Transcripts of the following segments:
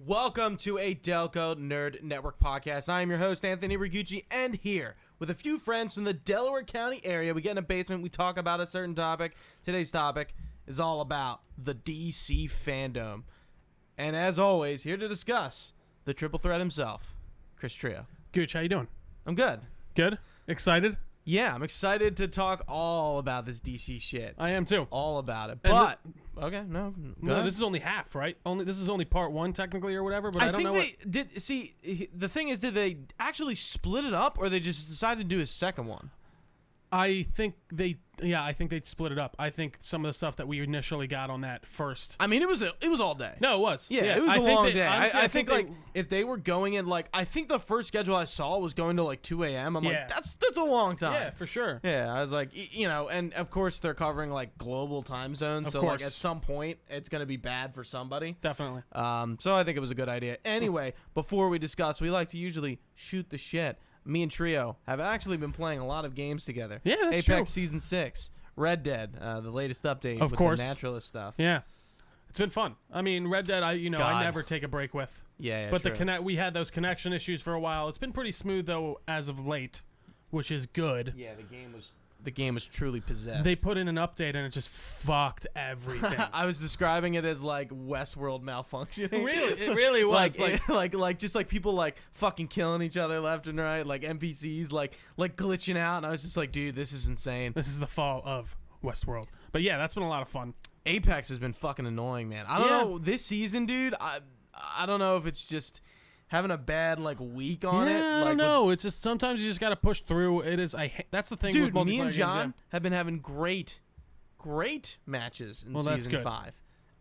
Welcome to a Delco Nerd Network podcast. I am your host, Anthony Ragucci, and here with a few friends from the Delaware County area, we get in a basement, we talk about a certain topic. Today's topic is all about the DC Fandome. And as always, here to discuss the triple threat himself, Chris Trio. Gooch, how you doing? I'm good. Good? Excited? Yeah, I'm excited to talk all about this DC shit. I am too. All about it. And But, okay, no. go No, ahead. this is only half, right? This is only part one technically or whatever, but I don't know think they did. See, the thing is, did they actually split it up, or they just decided to do a second one? I think they split it up. I think some of the stuff that we initially got on that first. I mean, it was all day. No, it was. Yeah, it was a long day. Honestly, I think like if they were going in I think the first schedule I saw was going to like 2 a.m. I'm like, that's a long time. Yeah, for sure. Yeah, I was like, and of course they're covering like global time zones, so like at some point it's gonna be bad for somebody. Definitely. So I think it was a good idea. Anyway, before we discuss, we like to usually shoot the shit. Me and Trio have actually been playing a lot of games together. Yeah, that's Apex true. Season 6, Red Dead, the latest update Of with course. the Naturalist stuff. Yeah, it's been fun. I mean, Red Dead, I never take a break with. Yeah, but true. we had those connection issues for a while. It's been pretty smooth though as of late, which is good. Yeah, the game was truly possessed. They put in an update and it just fucked everything. I was describing it as like Westworld malfunctioning. Really, it really was like just like people like fucking killing each other left and right, like NPCs like glitching out, and I was just like, dude, this is insane. This is the fall of Westworld. But yeah, that's been a lot of fun. Apex has been fucking annoying, man. I don't know this season, dude. I don't know if it's just having a bad like week on it. I don't know. It's just sometimes you just got to push through. It is. That's the thing. Dude, with me and multiplayer John games, have been having great matches in that's season good. 5.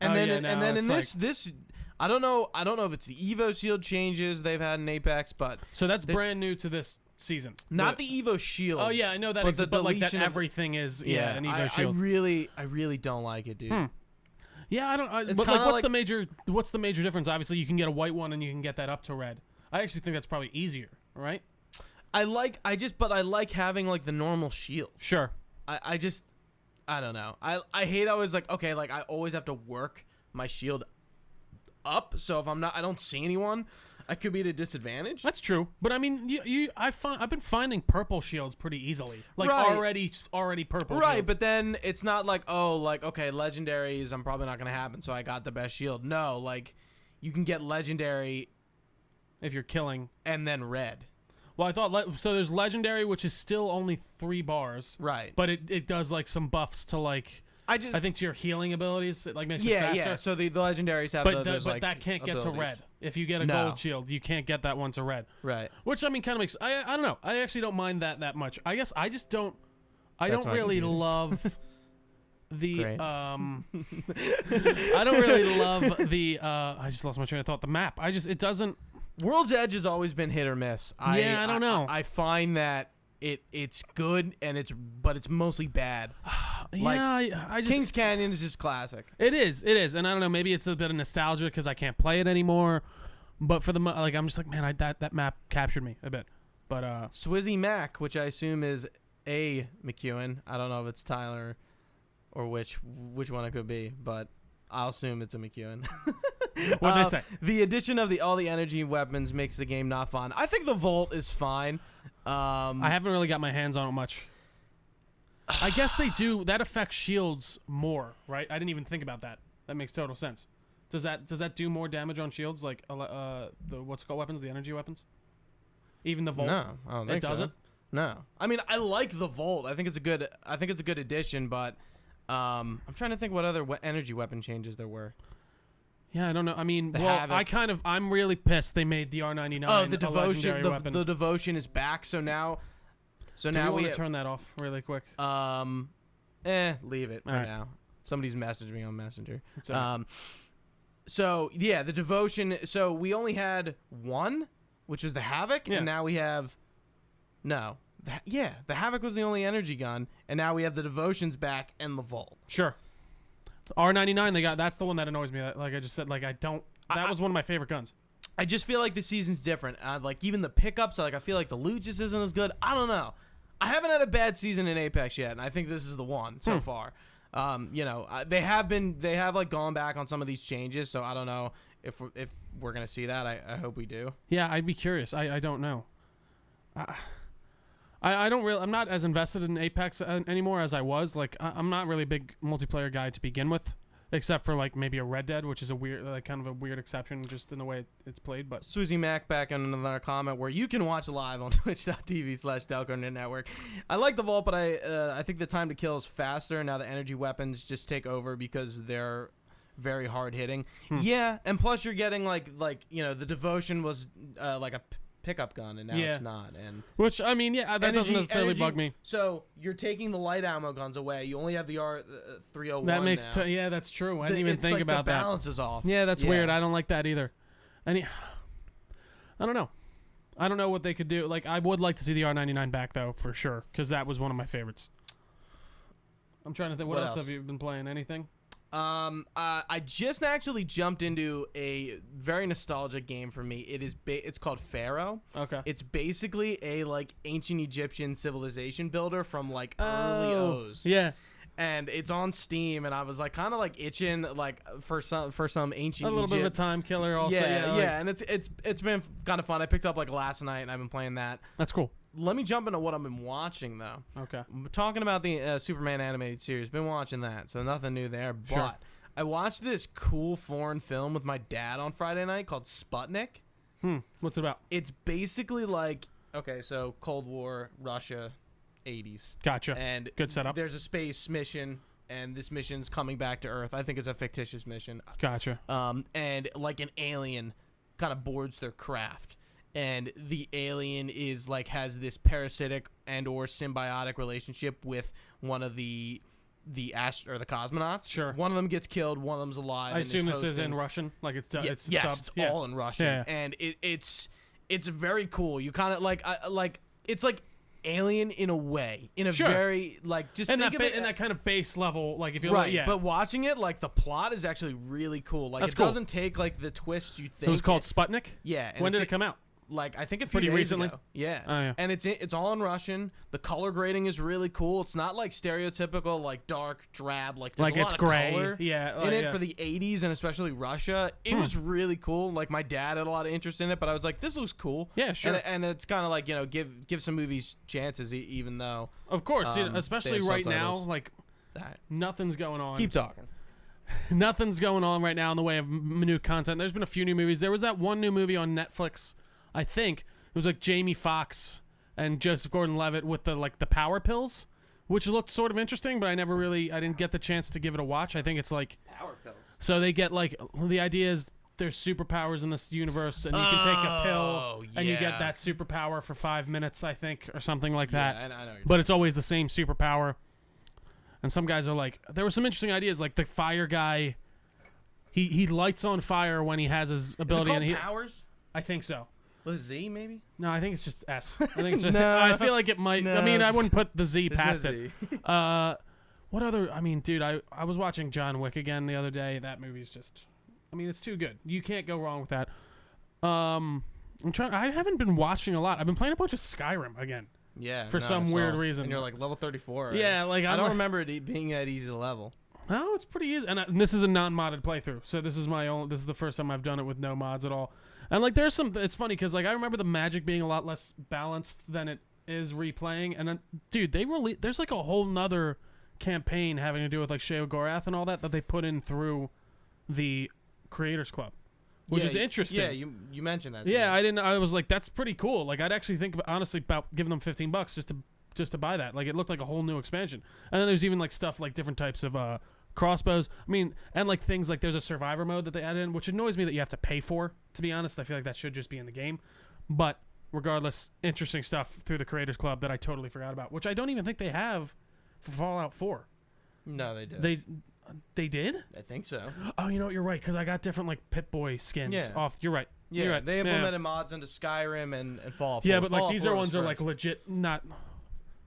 And then in it's this I don't know if it's the Evo Shield changes they've had in Apex, but so that's brand new to this season. not the Evo Shield. Oh yeah, I know that. But like that, everything is an Evo Shield. I really don't like it, dude. Yeah, I don't. It's but like, kinda what's the major difference? Obviously, you can get a white one and you can get that up to red. I actually think that's probably easier, right? I like having like the normal shield. Sure. I don't know. I hate always like, okay, like I always have to work my shield up, so if I don't see anyone, I could be at a disadvantage. That's true, but I mean, I've been finding purple shields pretty easily, like already purple. Right, shields. but then it's not like, oh, like okay, legendaries, I'm probably not gonna happen, so I got the best shield. No, like you can get legendary if you're killing and then red. Well, I thought so. There's legendary, which is still only 3 bars, right? But it does like some buffs to like. I think to your healing abilities, it like makes it faster. Yeah. So the legendaries have but like, that can't get abilities. to red. If you get a gold shield, you can't get that one to red. Right. Which I mean, kind of makes. I don't know. I actually don't mind that much. I guess I just don't. I don't really love the I don't really love the. I just lost my train of thought. The map. It doesn't. World's Edge has always been hit or miss. I don't know. I find that it's good and it's mostly bad. Like, I just Kings Canyon is just classic. It is, and I don't know. Maybe it's a bit of nostalgia because I can't play it anymore. But for I'm just like, man, that map captured me a bit. But Swizzy Mac, which I assume is a McEwen. I don't know if it's Tyler or which one it could be, but I'll assume it's a McEwen. What'd they say? The addition of all the energy weapons makes the game not fun. I think the Volt is fine. I haven't really got my hands on it much. I guess they do. That affects shields more, right? I didn't even think about that. That makes total sense. Does that do more damage on shields, like the what's it called weapons, the energy weapons? Even the Volt? No, I don't think it doesn't. So. No, I mean I like the Volt. I think it's a good addition, but I'm trying to think what other energy weapon changes there were. Yeah, I don't know. I mean, Havoc. I'm really pissed they made the R99. Oh, the devotion. Weapon. The devotion is back. So now we want to turn that off really quick. Leave it for right. now. Somebody's messaged me on Messenger. Right. So yeah, the devotion. So we only had one, which was the Havoc, and now we have the Havoc was the only energy gun, and now we have the devotions back and the Volt. Sure. R99, they got. That's the one that annoys me. Like I just said, like I don't. That was one of my favorite guns. I just feel like the season's different. Like even the pickups, like I feel like the loot just isn't as good. I don't know. I haven't had a bad season in Apex yet, and I think this is the one so far. They have like gone back on some of these changes, so I don't know if we're gonna see that. I hope we do. Yeah, I'd be curious. I don't know. I don't really. I'm not as invested in Apex anymore as I was. Like I'm not really a big multiplayer guy to begin with, except for like maybe a Red Dead, which is a weird, like kind of a weird exception just in the way it's played. But Susie Mac back on another comment where you can watch live on twitch.tv/Delco Network. I like the Vault, but I think the time to kill is faster now. The energy weapons just take over because they're very hard hitting. Yeah, and plus you're getting like the devotion was like a pickup gun, and now it's not. And which I mean, yeah, that doesn't necessarily bug me. So you're taking the light ammo guns away. You only have the R301. That makes now. yeah, that's true. I didn't even think about the that. balance is off. Yeah, that's weird. I don't like that either. I don't know. I don't know what they could do. Like I would like to see the R99 back though, for sure, because that was one of my favorites. I'm trying to think. What else have you been playing? Anything? I just actually jumped into a very nostalgic game for me. It's called Pharaoh. Okay. It's basically a like ancient Egyptian civilization builder from like early O's. Yeah. And it's on Steam, and I was like kind of like itching like for some ancient a little Egypt. bit of a time killer also. Yeah, and it's been kind of fun. I picked up like last night, and I've been playing that. That's cool. Let me jump into what I've been watching though. Okay. I'm talking about the Superman animated series. Been watching that, so nothing new there. But Sure. I watched this cool foreign film with my dad on Friday night called Sputnik. What's it about? It's basically like so Cold War, Russia, 80s. Gotcha. And good setup. There's a space mission, and this mission's coming back to Earth. I think it's a fictitious mission. Gotcha. And like an alien kind of boards their craft. And the alien is like has this parasitic and or symbiotic relationship with one of the cosmonauts. Sure. One of them gets killed. One of them's alive. I assume this is in Russian. Like it's it's subbed. all in Russian. Yeah. And it's very cool. You kind of like it's like Alien in a way, in a very like just and think that of it in that kind of base level. Like if you're right. yeah. But watching it, like the plot is actually really cool. Like That's it cool. doesn't take like the twist you think. It was called Sputnik. Yeah. And When did it come out? Like I think a few Pretty days recently. ago. Yeah. Oh, yeah. And it's all in Russian. The color grading is really cool. It's not like stereotypical like dark drab like there's Like a lot it's of gray. color Yeah. in it for the 80s and especially Russia. It was really cool. Like my dad had a lot of interest in it, but I was like this looks cool. Yeah, sure. And it's kind of like, give some movies chances even though Of course, especially they have right now, subtitles. like that. nothing's going on. Keep talking. Nothing's going on right now in the way of new content. There's been a few new movies. There was that one new movie on Netflix, I think. It was like Jamie Foxx and Joseph Gordon-Levitt with the power pills, which looked sort of interesting, but I didn't get the chance to give it a watch. I think it's like Power pills. So they get like the idea is there's superpowers in this universe, and you can take a pill and you get that superpower for 5 minutes, I think, or something like that. I know. But it's always the same superpower. And some guys are like, there were some interesting ideas, like the fire guy. He lights on fire when he has his ability. Is it called Powers? I think so. With a Z, maybe? No, I think it's just S. I think it's No. I feel like it might. No. I mean, I wouldn't put the Z There's no past Z. it. What other? I mean, dude, I was watching John Wick again the other day. That movie's just. I mean, it's too good. You can't go wrong with that. I'm trying. I haven't been watching a lot. I've been playing a bunch of Skyrim again. Yeah. For some weird reason. And you're like level 34. Right? Yeah, like I don't remember it being that easy to level. No, it's pretty easy. And this is a non-modded playthrough, so this is this is the first time I've done it with no mods at all. And like, there's some. It's funny because like I remember the magic being a lot less balanced than it is replaying. And then, dude, there's like a whole nother campaign having to do with like Sheogorath and all that they put in through the Creators Club, which is interesting. Yeah, you mentioned that. Yeah, I was like, that's pretty cool. Like, I'd actually think honestly about giving them $15 just to buy that. Like, it looked like a whole new expansion. And then there's even like stuff like different types of crossbows. I mean, and like things like there's a survivor mode that they added in, which annoys me that you have to pay for. To be honest, I feel like that should just be in the game. But regardless, interesting stuff through the Creators Club that I totally forgot about, which I don't even think they have for Fallout 4. No, they did. They did? I think so. Oh, you know what? You're right, because I got different like Pip-Boy skins off. You're right. Yeah, You're right. they implemented mods into Skyrim and Fallout 4. Yeah, but like Fallout these 4 are was ones that are like first. legit, not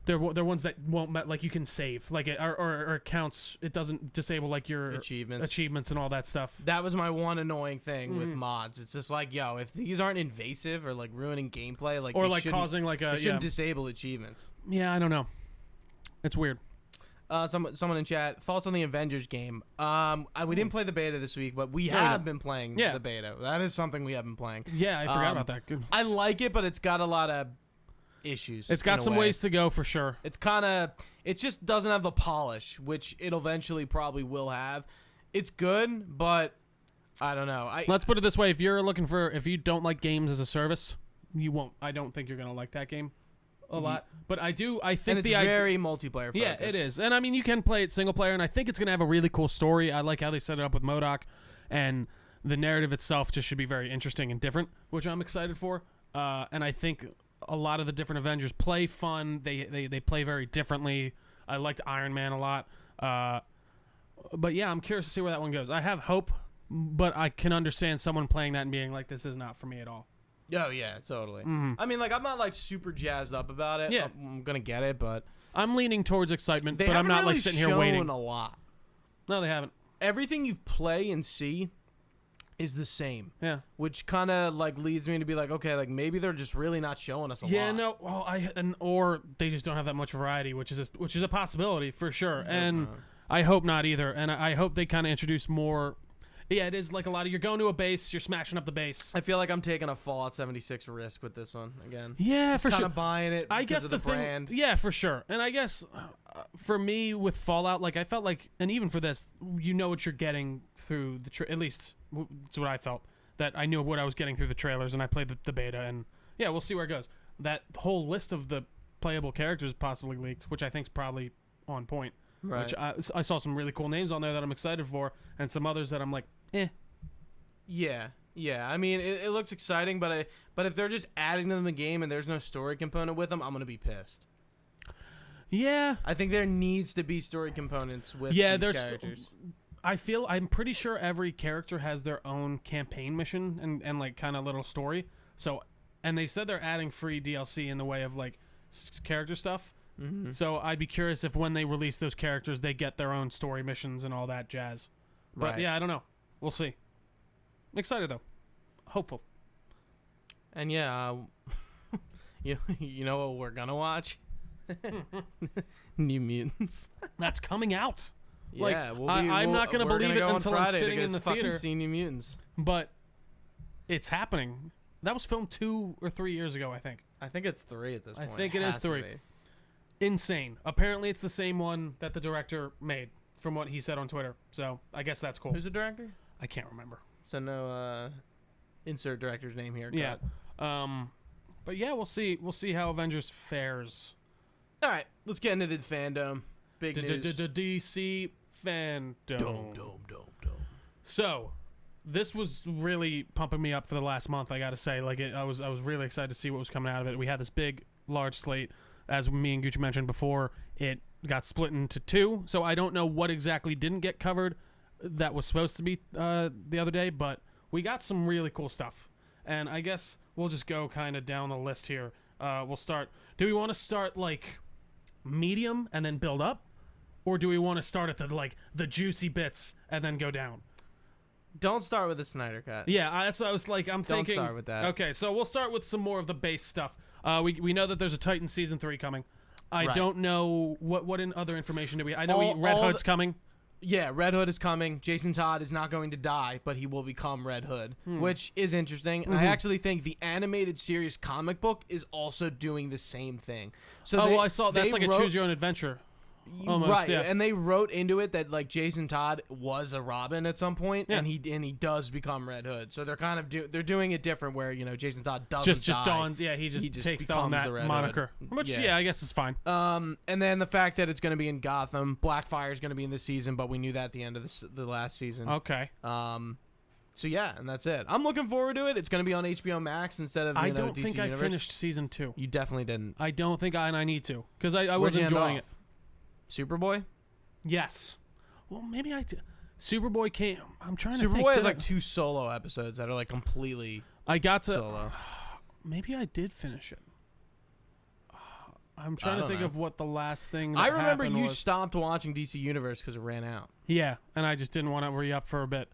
They're ones that won't like you can save like it or counts. It doesn't disable like your achievements and all that stuff. That was my one annoying thing with mods. It's just like, yo, if these aren't invasive or like ruining gameplay, like or like causing like a they shouldn't disable achievements. Yeah, I don't know. It's weird. Someone in chat, thoughts on the Avengers game. We didn't play the beta this week, but we have been playing the beta. That is something we have been playing. Yeah, I forgot about that. Good. I like it, but it's got a lot of issues. It's got some ways to go for sure. It just doesn't have the polish, which it eventually probably will have. It's good, but I don't know. Let's put it this way: if you don't like games as a service, you won't. I don't think you're gonna like that game a lot. But I think and it's very multiplayer focused. Yeah, it is. And I mean, you can play it single player, and I think it's gonna have a really cool story. I like how they set it up with MODOK, and the narrative itself just should be very interesting and different, which I'm excited for. And I think a lot of the different Avengers play fun. They play very differently. I liked Iron Man a lot. But yeah, I'm curious to see where that one goes. I have hope, but I can understand someone playing that and being like, this is not for me at all. Oh, yeah, totally. Mm-hmm. I mean, like, I'm not, like, super jazzed up about it. Yeah. I'm going to get it, but I'm leaning towards excitement, but I'm not, really like, sitting here waiting. a lot. No, they haven't. Everything you play and see is the same. Yeah. Which kind of, like, leads me to be like, okay, like, maybe they're just really not showing us a lot. Yeah, no, well, or they just don't have that much variety, which is a possibility for sure. And I hope not either. And I hope they kind of introduce more. Yeah, it is like a lot of you're going to a base, you're smashing up the base. I feel like I'm taking a Fallout 76 risk with this one again. Yeah, just for sure. Kind of buying it. I guess of the brand. Yeah, for sure. And I guess for me with Fallout, like I felt like, and even for this, you know what you're getting through at least it's what I felt. That I knew what I was getting through the trailers, and I played the beta, and yeah, we'll see where it goes. That whole list of the playable characters possibly leaked, which I think is probably on point. Right. Which I saw some really cool names on there that I'm excited for, and some others that I'm like, eh. Yeah. I mean, it looks exciting, but if they're just adding them to the game and there's no story component with them, I'm gonna be pissed. Yeah. I think there needs to be story components with these characters. I'm pretty sure every character has their own campaign mission and like kind of little story. So, and they said they're adding free DLC in the way of like character stuff. Mm-hmm. So I'd be curious if when they release those characters, they get their own story missions and all that jazz. But right. Yeah, I don't know. We'll see. I'm excited though. Hopeful. And yeah, you know what we're gonna watch? New Mutants. That's coming out. Yeah, like, I'm not gonna believe it until I'm sitting in the theater. See New Mutants. But it's happening. That was filmed 2 or 3 years ago, I think. I think it's 3 at this point. I think it is 3. Insane. Apparently, it's the same one that the director made, from what he said on Twitter. So I guess that's cool. Who's the director? I can't remember. So no insert director's name here. Yeah. But yeah, we'll see. We'll see how Avengers fares. All right, let's get into the fandom. Big news. DC fandom. Dome. So, this was really pumping me up for the last month. I got to say, like, I was really excited to see what was coming out of it. We had this big, large slate, as me and Gucci mentioned before. It got split into 2, so I don't know what exactly didn't get covered. That was supposed to be the other day, but we got some really cool stuff. And I guess we'll just go kind of down the list here. We'll start. Do we want to start like medium and then build up, or do we want to start at the juicy bits and then go down? Don't start with the Snyder Cut. Yeah, that's what I was like. I'm thinking. Don't start with that. Okay, so we'll start with some more of the base stuff. We know that there's a Titan season 3 coming. I don't know what in other information do we. I know Red Hood's coming. Yeah, Red Hood is coming. Jason Todd is not going to die, but he will become Red Hood, which is interesting. And I actually think the animated series comic book is also doing the same thing. So I saw that's like a choose your own adventure. Almost, right, yeah. And they wrote into it that like Jason Todd was a Robin at some point, and he does become Red Hood. So they're kind of they're doing it different, where Jason Todd doesn't just dawns. Yeah, he just takes on that moniker, which I guess is fine. And then the fact that it's going to be in Gotham, Blackfire is going to be in this season, but we knew that at the end of the last season. Okay. So yeah, and that's it. I'm looking forward to it. It's going to be on HBO Max instead of I don't DC think Universe. I finished season 2. You definitely didn't. I don't think I need to because I was enjoying it. Superboy? Yes. Well, maybe I did. Superboy came. I'm trying to think. Superboy has like 2 solo episodes that are like completely I got to. solo. Maybe I did finish it. I'm trying to think of what the last thing that I remember happened you was. stopped watching DC Universe because it ran out. Yeah, and I just didn't want to re-up for a bit.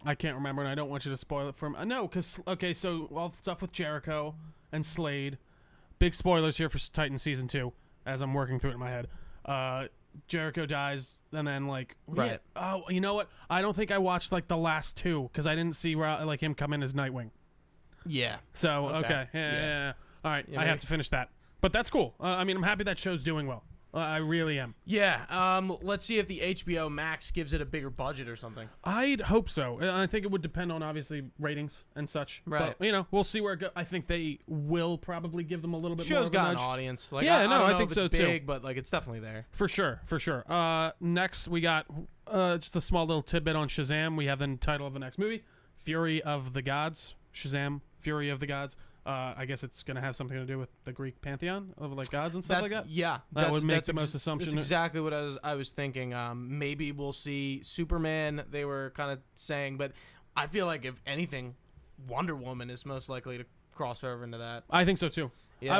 I can't remember, and I don't want you to spoil it for me. No, because, okay, so all the stuff with Jericho and Slade. Big spoilers here for Titan Season 2, as I'm working through it in my head. Jericho dies, and then, like... Right. Yeah, oh, you know what? I don't think I watched, like, the last two, because I didn't see, like, him come in as Nightwing. Yeah. So, okay. Yeah. All right, I have to finish that. But that's cool. I mean, I'm happy that show's doing well. I really am. Yeah. Let's see if the HBO Max gives it a bigger budget or something. I'd hope so. I think it would depend on, obviously, ratings and such. Right. But, we'll see where it goes. I think they will probably give them a little bit more of a Show's got an nudge. audience. Like, Yeah, I no, don't I know think if so, it's too. big, but, like, it's definitely there. For sure. Next, we got just a small little tidbit on Shazam. We have the title of the next movie, Fury of the Gods. Shazam, Fury of the Gods. I guess it's going to have something to do with the Greek pantheon of like gods and stuff like that. Yeah, That would make the most assumption. That's exactly what I was thinking. Maybe we'll see Superman. They were kind of saying, but I feel like if anything, Wonder Woman is most likely to cross over into that. I think so too. Yeah.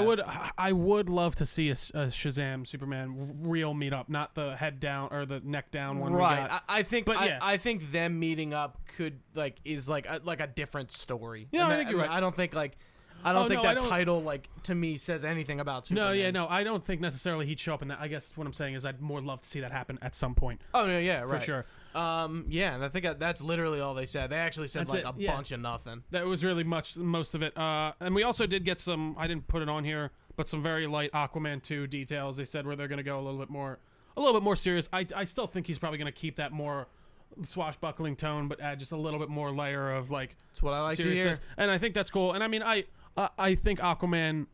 I would love to see a Shazam Superman real meet up, not the head down or the neck down one. Right. We got. I think. But yeah. I think them meeting up is like a different story. Yeah, And I think you're right. I don't think that no, title to me says anything about Superman. No, I don't think necessarily he'd show up in that. I guess what I'm saying is I'd more love to see that happen at some point. Oh no, yeah, right. For sure. Yeah, and I think that's literally all they said. They actually said That's like it, a yeah. bunch of nothing. That was really most of it. And we also did get some. I didn't put it on here, but some very light Aquaman 2 details. They said where they're going to go a little bit more serious. I still think he's probably going to keep that more swashbuckling tone, but add just a little bit more layer of like. That's what I like to hear. seriousness. And I think that's cool. And I mean, I think Aquaman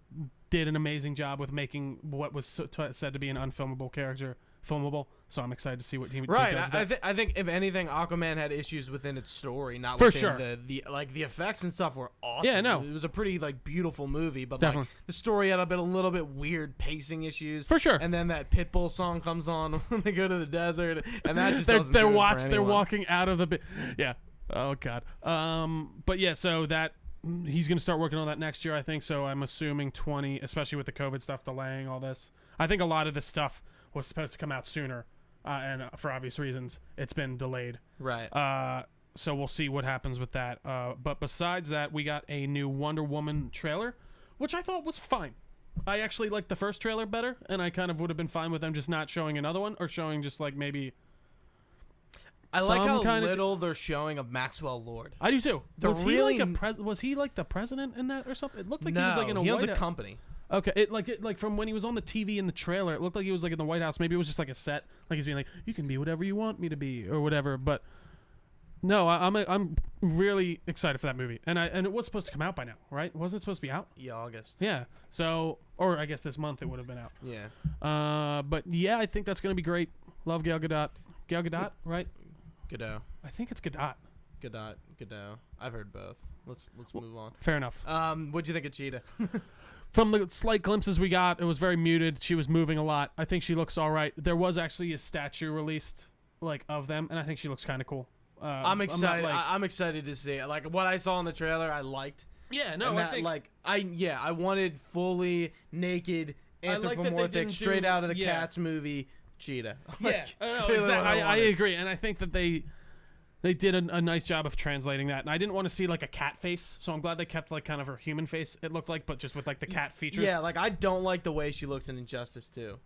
did an amazing job with making what was said to be an unfilmable character filmable. So I'm excited to see what he does. I think if anything, Aquaman had issues within its story, not For within sure. the effects and stuff were awesome. Yeah, no. It was a pretty like beautiful movie, but Definitely. like the story had a little bit weird pacing issues. For sure. And then that Pitbull song comes on when they go to the desert, and that just doesn't they're do it for they're anyone. walking out of the yeah. Oh god. But yeah, so that he's going to start working on that next year, I think. So I'm assuming 20, especially with the COVID stuff delaying all this. I think a lot of this stuff was supposed to come out sooner, and for obvious reasons, it's been delayed. Right. So we'll see what happens with that. But besides that, we got a new Wonder Woman trailer, which I thought was fine. I actually liked the first trailer better, and I kind of would have been fine with them just not showing another one or showing just like maybe. I like how kinda little they're showing of Maxwell Lord. I do too. They're Was he like the president in that or something? It looked like he was like in a he White owns a House. company. Okay, it from when he was on the TV in the trailer, it looked like he was like in the White House. Maybe it was just like a set, like he's being like, "You can be whatever you want me to be" or whatever. But no, I'm really excited for that movie, and it was supposed to come out by now, right? Wasn't it supposed to be out? Yeah, August. Yeah. So, or I guess this month it would have been out. Yeah. But yeah, I think that's gonna be great. Love Gal Gadot. Gal Gadot, right? Godot. I think it's Gadot. Godot. I've heard both. Let's move on. Fair enough. What'd you think of Cheetah? From the slight glimpses we got, it was very muted. She was moving a lot. I think she looks all right. There was actually a statue released, like, of them, and I think she looks kind of cool. I'm excited. I'm excited to see it. Like what I saw in the trailer, I liked. Yeah, no, And I that, think I wanted fully naked I like that they anthropomorphic, didn't straight do- out of the yeah. Cats movie Cheetah. yeah, It's really what exactly. I wanted. agree, and I think that they did a nice job of translating that. And I didn't want to see like a cat face, so I'm glad they kept like kind of her human face. It looked like, but just with like the cat features. Yeah, like I don't like the way she looks in Injustice too.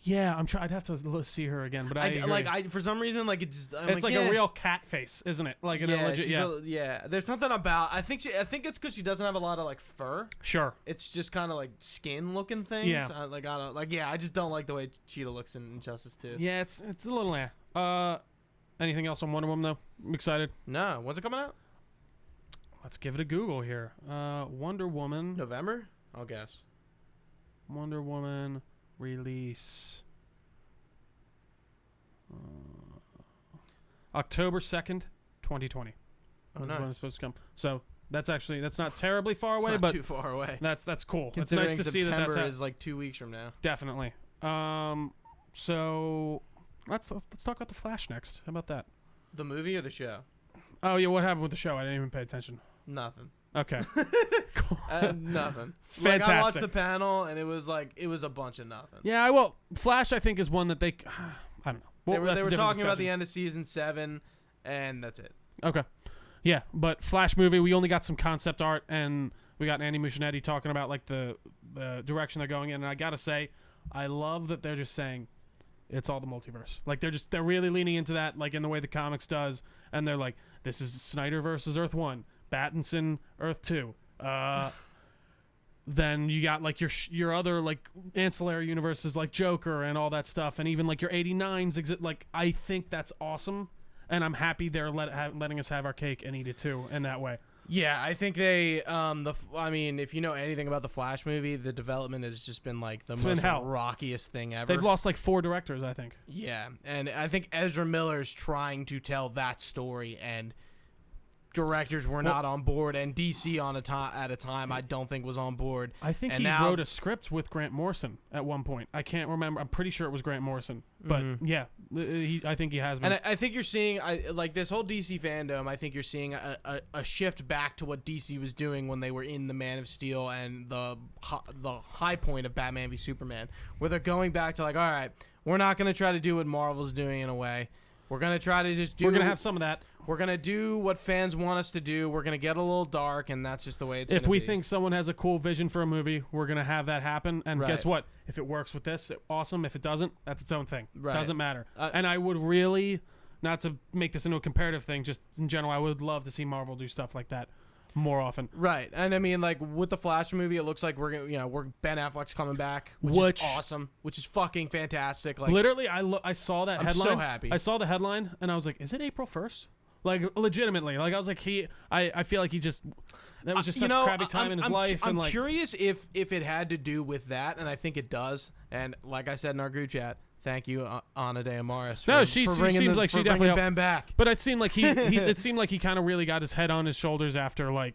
Yeah, I'd have to see her again, but I agree. For some reason like it's it's like a real cat face, isn't it? Like a legit, yeah. There's something about I think it's because she doesn't have a lot of like fur. Sure. It's just kind of like skin looking things. Yeah. I just don't like the way Cheetah looks in Injustice 2. Yeah, it's a little anything else on Wonder Woman though? I'm excited. No, when's it coming out? Let's give it a Google here. Wonder Woman. November? I'll guess. Wonder Woman release. October 2nd, 2020. Oh, That's nice. when it's supposed to come. So that's not terribly far It's away, not but too far away. that's cool. It's Considering nice to see September that that's is like 2 weeks from now. definitely. So let's talk about the Flash next. How about that? The movie or the show? Oh yeah, what happened with the show? I didn't even pay attention. Nothing. Okay. Nothing. Fantastic. Like, I watched the panel, and it was a bunch of nothing. Yeah, well, Flash, I think, is one that they... I don't know. Well, They were that's a different talking about the discussion. end of season 7, and that's it. Okay. Yeah, but Flash movie, we only got some concept art, and we got Andy Muschietti talking about like the direction they're going in. And I gotta say, I love that they're just saying it's all the multiverse. Like they're really leaning into that, like in the way the comics does. And they're like, this is Snyder versus Earth 1, Pattinson Earth 2. Then you got like your other like ancillary universes like Joker and all that stuff, and even like your 89s exist. Like I think that's awesome. And I'm happy they're letting us have our cake and eat it too in that way. Yeah, I think they I mean, if you know anything about the Flash movie, the development has just been like the most rockiest thing ever. They've lost like 4 directors, I think. Yeah, and I think Ezra Miller's trying to tell that story, and directors were not on board, and DC at a time I don't think was on board. I think he wrote a script with Grant Morrison at one point. I can't remember. I'm pretty sure it was Grant Morrison, but yeah, I think he has been. And I think you're seeing like this whole DC fandom. I think you're seeing a shift back to what DC was doing when they were in the Man of Steel and the high point of Batman v Superman, where they're going back to like, all right, we're not going to try to do what Marvel's doing in a way. We're going to try to just do... We're going to have some of that. We're going to do what fans want us to do. We're going to get a little dark, and that's just the way it's going to be. If we think someone has a cool vision for a movie, we're going to have that happen. And Right. guess what? If it works with this, awesome. If it doesn't, that's its own thing. Right. Doesn't matter. And I would really, not to make this into a comparative thing, just in general, I would love to see Marvel do stuff like that more often. Right. And I mean, like, with the Flash movie, it looks like we're Ben Affleck's coming back, which is awesome, which is fucking fantastic. Like, literally, I saw that headline. I'm so happy. I saw the headline, and I was like, is it April 1st? Like, legitimately. Like, I was like, I feel like he just, that was just such a crappy time in his life. I'm and like, curious if it had to do with that, and I think it does. And like I said in our group chat, thank you, Ana de Amaris. No, she seems like she definitely helped Ben back. But it seemed like it seemed like he kind of really got his head on his shoulders after he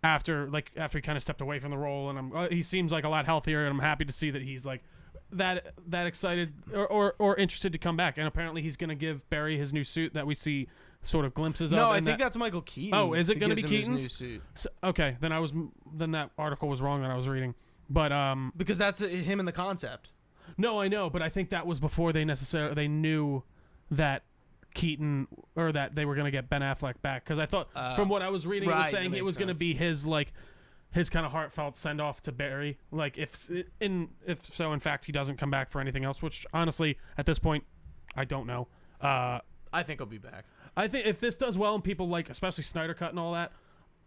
kind of stepped away from the role, and he seems like a lot healthier, and I'm happy to see that he's like that excited or interested to come back. And apparently he's going to give Barry his new suit that we see sort of glimpses of. No, I think that's Michael Keaton. Oh, is it going to be Keaton's Keaton's? new suit? So, okay, then that article was wrong that I was reading. But because that's him in the concept. No, I know, but I think that was before they knew that Keaton, or that they were going to get Ben Affleck back, because I thought from what I was reading, it was saying it was going to be his kind of heartfelt send off to Barry, like if in fact he doesn't come back for anything else, which honestly at this point I don't know. I think he'll be back. I think if this does well and people like, especially Snyder Cut and all that,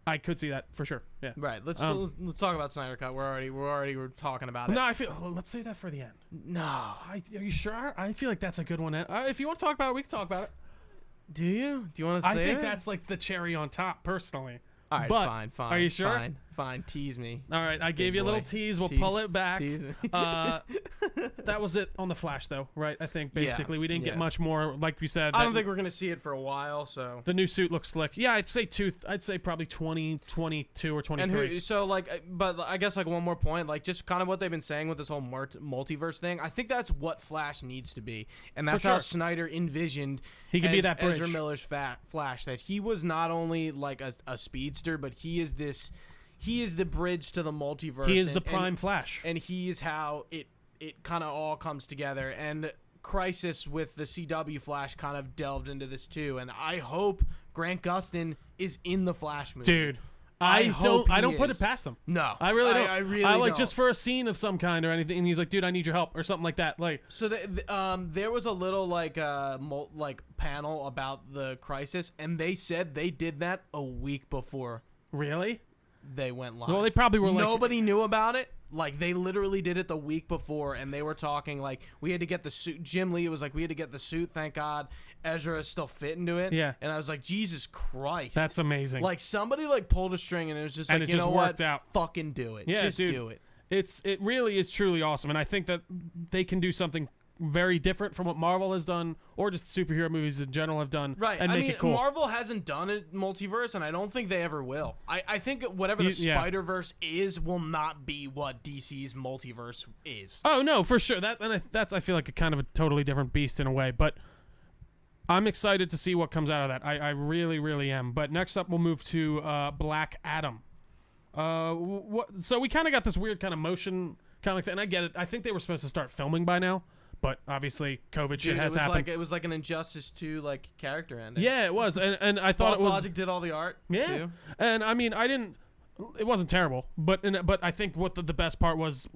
I could see that for sure. Yeah. Right. Let's talk about Snyder Cut. We're talking about it. No, let's save that for the end. No. Are you sure? I feel like that's a good one. If you want to talk about it, we can talk about it. Do you? Do you want to say it? I think that's like the cherry on top, personally. All right, but, fine. Are you sure? Fine. Tease me. All right, I gave you a little tease. We'll pull it back. Tease me. That was it on the Flash, though, right? I think basically we didn't get Yeah. much more. Like we said, I don't think we're gonna see it for a while. So the new suit looks slick. Yeah, I'd say probably 2022 or 23. And but I guess like one more point, like just kind of what they've been saying with this whole multiverse thing. I think that's what Flash needs to be, and that's how Snyder envisioned. He could be that bridge. Ezra Miller's Flash. That he was not only like a speedster, but he is the bridge to the multiverse. He is the prime Flash, and he is how it kind of all comes together. And Crisis with the CW Flash kind of delved into this too. And I hope Grant Gustin is in the Flash movie, dude. I don't put it past him. No, I really don't. I really like don't. Just for a scene of some kind or anything. And he's like, dude, I need your help or something like that. Like, so there was a little like panel about the Crisis, and they said they did that a week before. Really? They went live. Well, they probably were like... Nobody knew about it. Like, they literally did it the week before, and they were talking, like, we had to get the suit. Jim Lee was like, we had to get the suit, thank God. Ezra is still fit into it. Yeah. And I was like, Jesus Christ. That's amazing. Like, somebody, like, pulled a string, and it was just like, and it you just know worked what? out. Fucking do it. Yeah, just dude, do it. It really is truly awesome, and I think that they can do something very different from what Marvel has done, or just superhero movies in general have done, right? and make it cool. Marvel hasn't done a multiverse, and I don't think they ever will. I think whatever the Spider-Verse is will not be what DC's multiverse is. Oh no, for sure. That's I feel like a kind of a totally different beast in a way, but I'm excited to see what comes out of that. I really, really am. But next up, we'll move to Black Adam. So we kind of got this weird kind of motion kind of thing, and I get it. I think they were supposed to start filming by now, but obviously COVID shit has happened. It was like an Injustice 2 like character ending. Yeah, it was, and I thought Boss it was. Logic did all the art. Yeah, too. and I mean, it wasn't terrible, but I think what the best part was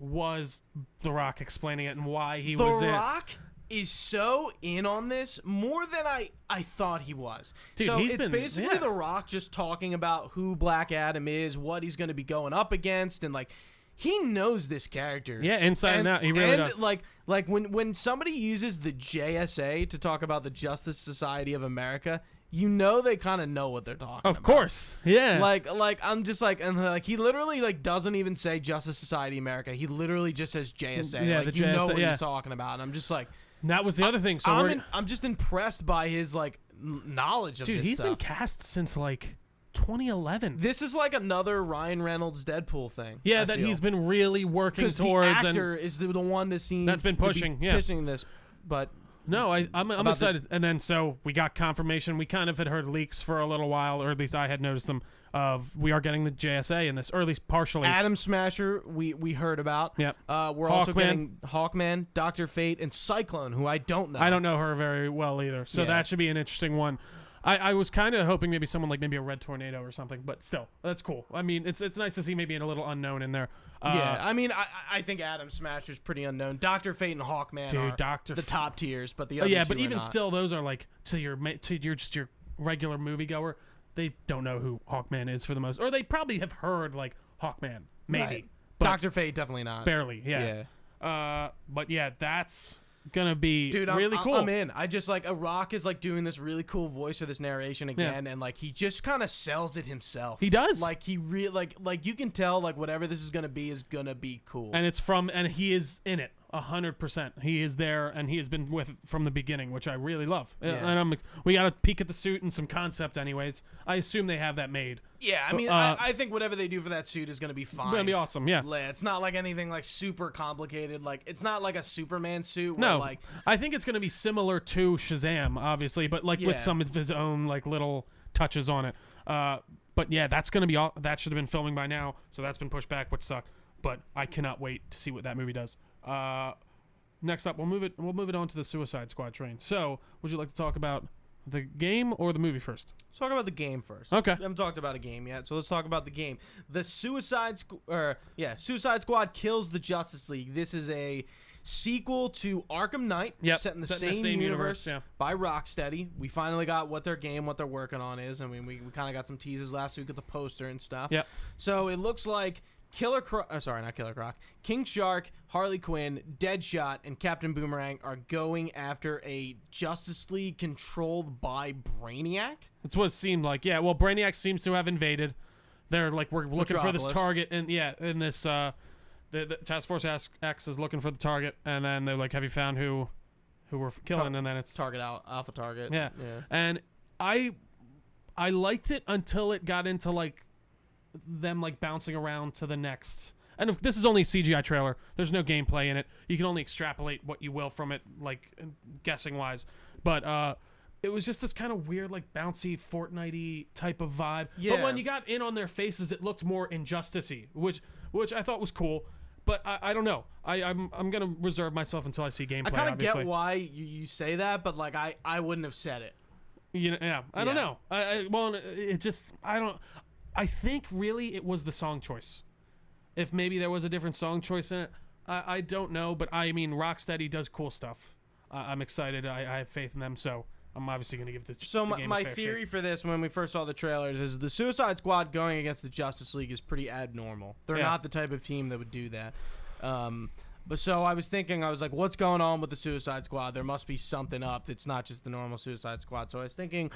The Rock explaining it and why he was in. The Rock is so in on this more than I thought he was. Dude, so he's it's basically The Rock just talking about who Black Adam is, what he's going to be going up against, and like he knows this character. Yeah, inside and out, he really does. Like when somebody uses the JSA to talk about the Justice Society of America, you know they kind of know what they're talking about. Of course, yeah. Like I'm just like, and like he literally like doesn't even say Justice Society America. He literally just says JSA. Yeah, like the you know JSA, what yeah. he's talking about. And I'm just like, that was the other thing. So I'm just impressed by his like knowledge of dude, this he's stuff. been cast since like 2011. This is like another Ryan Reynolds Deadpool thing. Yeah, I that feel. he's been really working because towards. the actor is the one that seems that's been pushing, to be yeah. pushing this, but. No, I'm excited. And then so we got confirmation. We kind of had heard leaks for a little while, or at least I had noticed them, of we are getting the JSA in this, or at least partially. Atom Smasher, we heard about. Yep. We're also getting Hawkman, Dr. Fate, and Cyclone, who I don't know. I don't know her very well either. So that should be an interesting one. I was kind of hoping maybe someone like maybe a Red Tornado or something, but still, that's cool. I mean, it's nice to see maybe a little unknown in there. Yeah, I mean, I think Atom Smasher's pretty unknown. Dr. Fate and Hawkman are the top tiers, but the other two but are even not. Still, those are like to your just your regular moviegoer. They don't know who Hawkman is for the most, or they probably have heard like Hawkman, maybe. Right. But Dr. Fate definitely not. Barely, yeah. But yeah, that's gonna be really cool. I'm in. I just like a Rock is like doing this really cool voice for this narration again, and like he just kind of sells it himself. He does. Like he really like you can tell like whatever this is gonna be cool. And and he is in it 100%. He is there, and he has been with it from the beginning, which I really love. Yeah. And we got a peek at the suit and some concept, anyways. I assume they have that made. Yeah, I mean, I think whatever they do for that suit is gonna be fine. Gonna be awesome. Yeah. It's not like anything like super complicated. Like it's not like a Superman suit. No, like I think it's gonna be similar to Shazam, obviously, but like with some of his own like little touches on it. But yeah, that's gonna be all. That should have been filming by now, so that's been pushed back, which suck. But I cannot wait to see what that movie does. Next up, we'll move it on to the Suicide Squad train. So, would you like to talk about the game or the movie first? Let's talk about the game first. Okay. We haven't talked about a game yet, so let's talk about the game. The Suicide Squad kills the Justice League. This is a sequel to Arkham Knight, set in the same universe by Rocksteady. We finally got what their working on is. I mean, we kind of got some teasers last week with the poster and stuff. Yeah. So it looks like King Shark, Harley Quinn, Deadshot, and Captain Boomerang are going after a Justice League controlled by Brainiac. That's what it seemed like. Yeah, well, Brainiac seems to have invaded. They're like, we're looking for this target, and in this, the Task Force X is looking for the target, and then they're like, have you found who we're killing? And then it's Alpha Target. Yeah. And I liked it until it got into like them like bouncing around to the next, and if this is only a CGI trailer, there's no gameplay in it. You can only extrapolate what you will from it, like guessing wise. But it was just this kind of weird, like bouncy Fortnite-y type of vibe. Yeah. But when you got in on their faces, it looked more Injustice-y, which I thought was cool. But I don't know. I'm gonna reserve myself until I see gameplay. I kind of obviously. get why you say that, but like I wouldn't have said it. I don't know. I think really it was the song choice. If maybe there was a different song choice in it, I don't know. But I mean, Rocksteady does cool stuff. I'm excited. I have faith in them. So I'm obviously going to give the game my a fair theory shake. for this, when we first saw the trailers, is the Suicide Squad going against the Justice League is pretty abnormal. They're not the type of team that would do that. But so I was thinking, I was like, what's going on with the Suicide Squad? There must be something up that's not just the normal Suicide Squad. So I was thinking,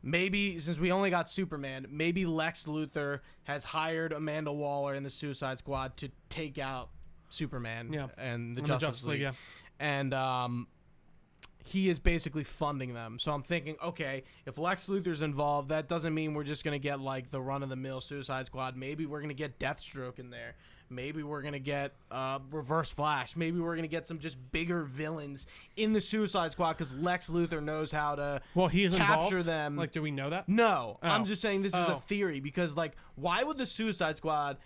maybe since we only got Superman, maybe Lex Luthor has hired Amanda Waller in the Suicide Squad to take out Superman and the Justice League. Yeah. And he is basically funding them. So I'm thinking, okay, if Lex Luthor's involved, that doesn't mean we're just going to get like the run-of-the-mill Suicide Squad. Maybe we're going to get Deathstroke in there. Maybe we're going to get Reverse Flash. Maybe we're going to get some just bigger villains in the Suicide Squad because Lex Luthor knows how to he is capture involved? them. Like, do we know that? No. Oh. I'm just saying this is a theory because, like, why would the Suicide Squad,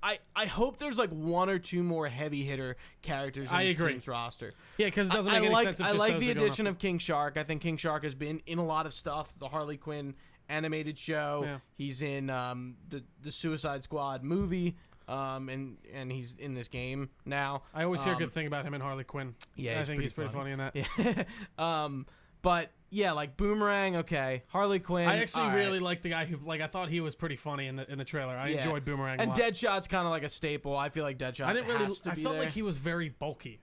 I hope there's like one or two more heavy hitter characters in this team's roster. Yeah, because it doesn't make any sense. I like the addition of King Shark. I think King Shark has been in a lot of stuff. The Harley Quinn animated show. Yeah. He's in the Suicide Squad movie. And he's in this game now. I always hear a good thing about him and Harley Quinn. Yeah, I think he's pretty funny in that. Yeah. But yeah, like Boomerang, okay. Harley Quinn. I actually really like the guy who, like, I thought he was pretty funny in the trailer. I enjoyed Boomerang a lot. And Deadshot's kind of like a staple. I feel like Deadshot has to be I felt like he was very bulky.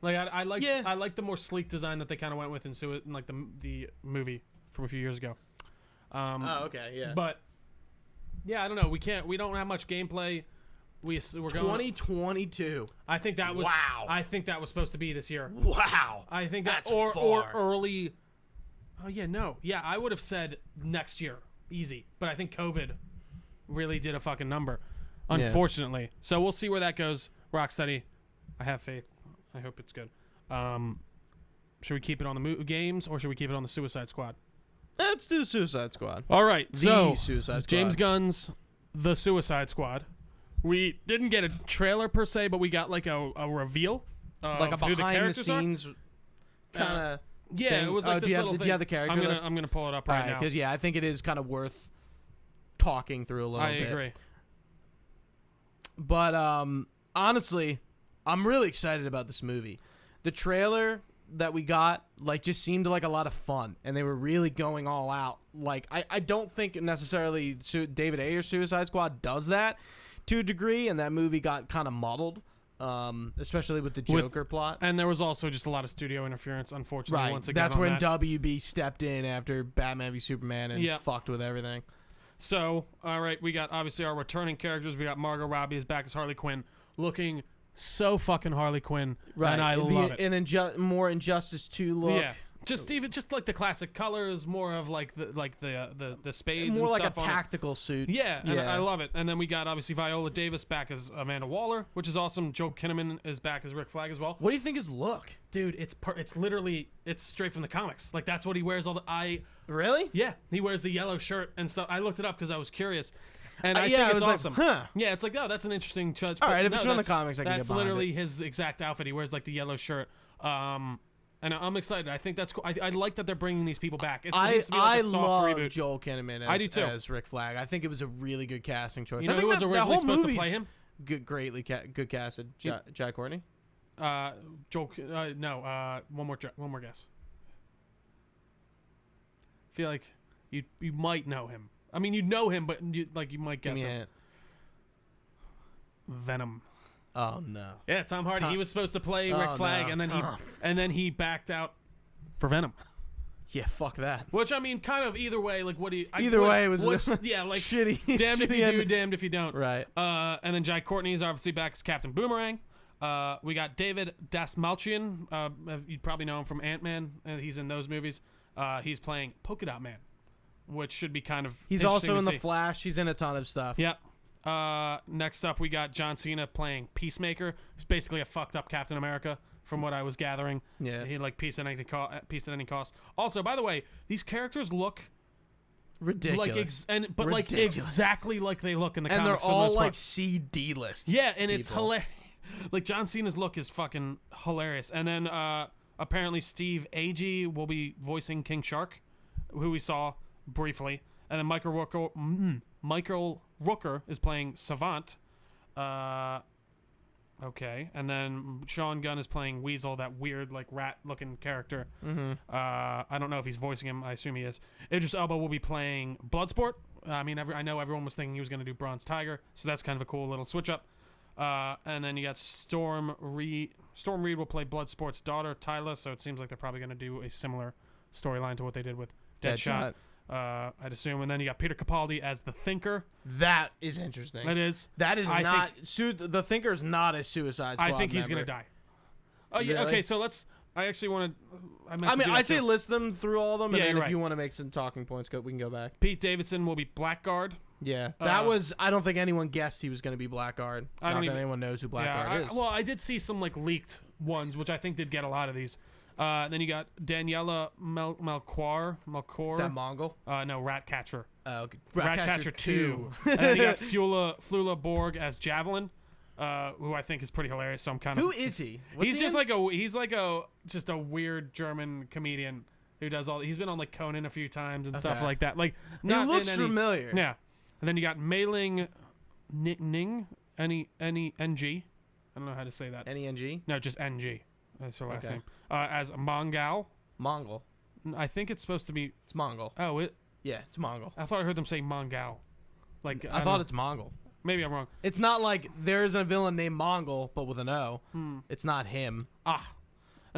Like I liked the more sleek design that they kind of went with in like the movie from a few years ago. Okay, yeah. But yeah, I don't know. We don't have much gameplay. We're going 2022. I think that was I think that was supposed to be this year. Wow. I think that's far. or early. Oh yeah, no. Yeah, I would have said next year. Easy. But I think COVID really did a fucking number. Unfortunately. Yeah. So we'll see where that goes. Rocksteady. I have faith. I hope it's good. Should we keep it on the games or should we keep it on the Suicide Squad? Let's do Suicide Squad. All right. So Suicide Squad. James Gunn's The Suicide Squad. We didn't get a trailer per se, but we got like a reveal, like a behind the scenes kind of. Yeah, thing. It was like this little thing. Do you have the character? I'm gonna pull it up right now because I think it is kind of worth talking through a little bit. I agree. But honestly, I'm really excited about this movie. The trailer that we got just seemed like a lot of fun, and they were really going all out. Like I don't think necessarily David Ayer's Suicide Squad does that to a degree, and that movie got kind of muddled, especially with the Joker plot. And there was also just a lot of studio interference, unfortunately. Right, once again, that's when WB stepped in after Batman v Superman and fucked with everything. So, all right, we got obviously our returning characters. We got Margot Robbie is back as Harley Quinn, looking so fucking Harley Quinn, and I love it. And more Injustice 2 look. Yeah. Just like the classic colors, more of like the spades, more and like stuff a tactical suit. Yeah, and I love it. And then we got obviously Viola Davis back as Amanda Waller, which is awesome. Joel Kinnaman is back as Rick Flag as well. What do you think his look, dude? It's literally straight from the comics. Like that's what he wears all the. Really? Yeah, he wears the yellow shirt and stuff. I looked it up because I was curious. And I think it's awesome. Yeah, it's like, oh, that's an interesting touch. All right, if it's from the comics, I can that's get behind literally it. his exact outfit. He wears like the yellow shirt. And I'm excited. I think that's cool. I like that they're bringing these people back. It needs to be like a soft love reboot. Joel Kinnaman as Rick Flag. I think it was a really good casting choice. You know who was originally supposed to play him? Greatly casted. Jack Courtney? Joel. No. One more guess. I feel like you might know him. I mean, you know him, but you might guess him. Venom. Oh no! Yeah, Tom Hardy. He was supposed to play Rick Flag, and then he backed out for Venom. Yeah, fuck that. Which I mean, kind of either way. Like, what do you? Either way, it was yeah, like shitty. Damned if you do, damned if you don't. Right. And then Jack Courtney is obviously back as Captain Boomerang. We got David Dastmalchian. You'd probably know him from Ant-Man. He's in those movies. He's playing Polka Dot Man, which should be kind of. He's also in The Flash. He's in a ton of stuff. Yep. Next up, we got John Cena playing Peacemaker. He's basically a fucked up Captain America, from what I was gathering. Yeah. He peace at any cost. Also, by the way, these characters look ridiculous, exactly like they look in the comics. And they're all like CD list. Yeah, and it's hilarious. Like John Cena's look is fucking hilarious. And then apparently Steve Agee will be voicing King Shark, who we saw briefly. And then Michael Rooker is playing Savant. Okay. And then Sean Gunn is playing Weasel, that weird, like, rat-looking character. Mm-hmm. I don't know if he's voicing him. I assume he is. Idris Elba will be playing Bloodsport. I mean, I know everyone was thinking he was going to do Bronze Tiger, so that's kind of a cool little switch-up. And then you got Storm Reed. Storm Reed will play Bloodsport's daughter, Tyla, so it seems like they're probably going to do a similar storyline to what they did with Deadshot. I'd assume. And then you got Peter Capaldi as the Thinker. That is interesting. That is not. The Thinker's not a Suicide Squad I think he's member. going to die. Oh yeah. Really? Okay, so let's. I actually want to. I mean, I'd say list them through all of them, and Yeah, then you're if you right. want to make some talking points, we can go back. Pete Davidson will be Blackguard. Yeah, that was. I don't think anyone guessed he was going to be Blackguard. I Not don't that even- anyone knows who Blackguard is. Well, I did see some like leaked ones, which I think did get a lot of these. Then you got Daniela Melchior. Is that Mongol? No, Ratcatcher. Oh, okay. Ratcatcher 2. And then you got Flula Borg as Javelin, who I think is pretty hilarious. So I'm kind of. Who is he? What's He's he just in? just a weird German comedian who does all. He's been on like Conan a few times and stuff Okay. like that. Like He not looks in any, familiar. Yeah, and then you got Mei-Ling Ning, N-E-N-G. I don't know how to say that. N-E-N-G? No, just N-G. That's her last Okay. name. As Mongol. Mongol. I think it's supposed to be. It's Mongol. Oh, Yeah, it's Mongol. I thought I heard them say Mongol. Like I thought it's Mongol. maybe I'm wrong. It's not like there's a villain named Mongol, but with an O. Hmm. It's not him. And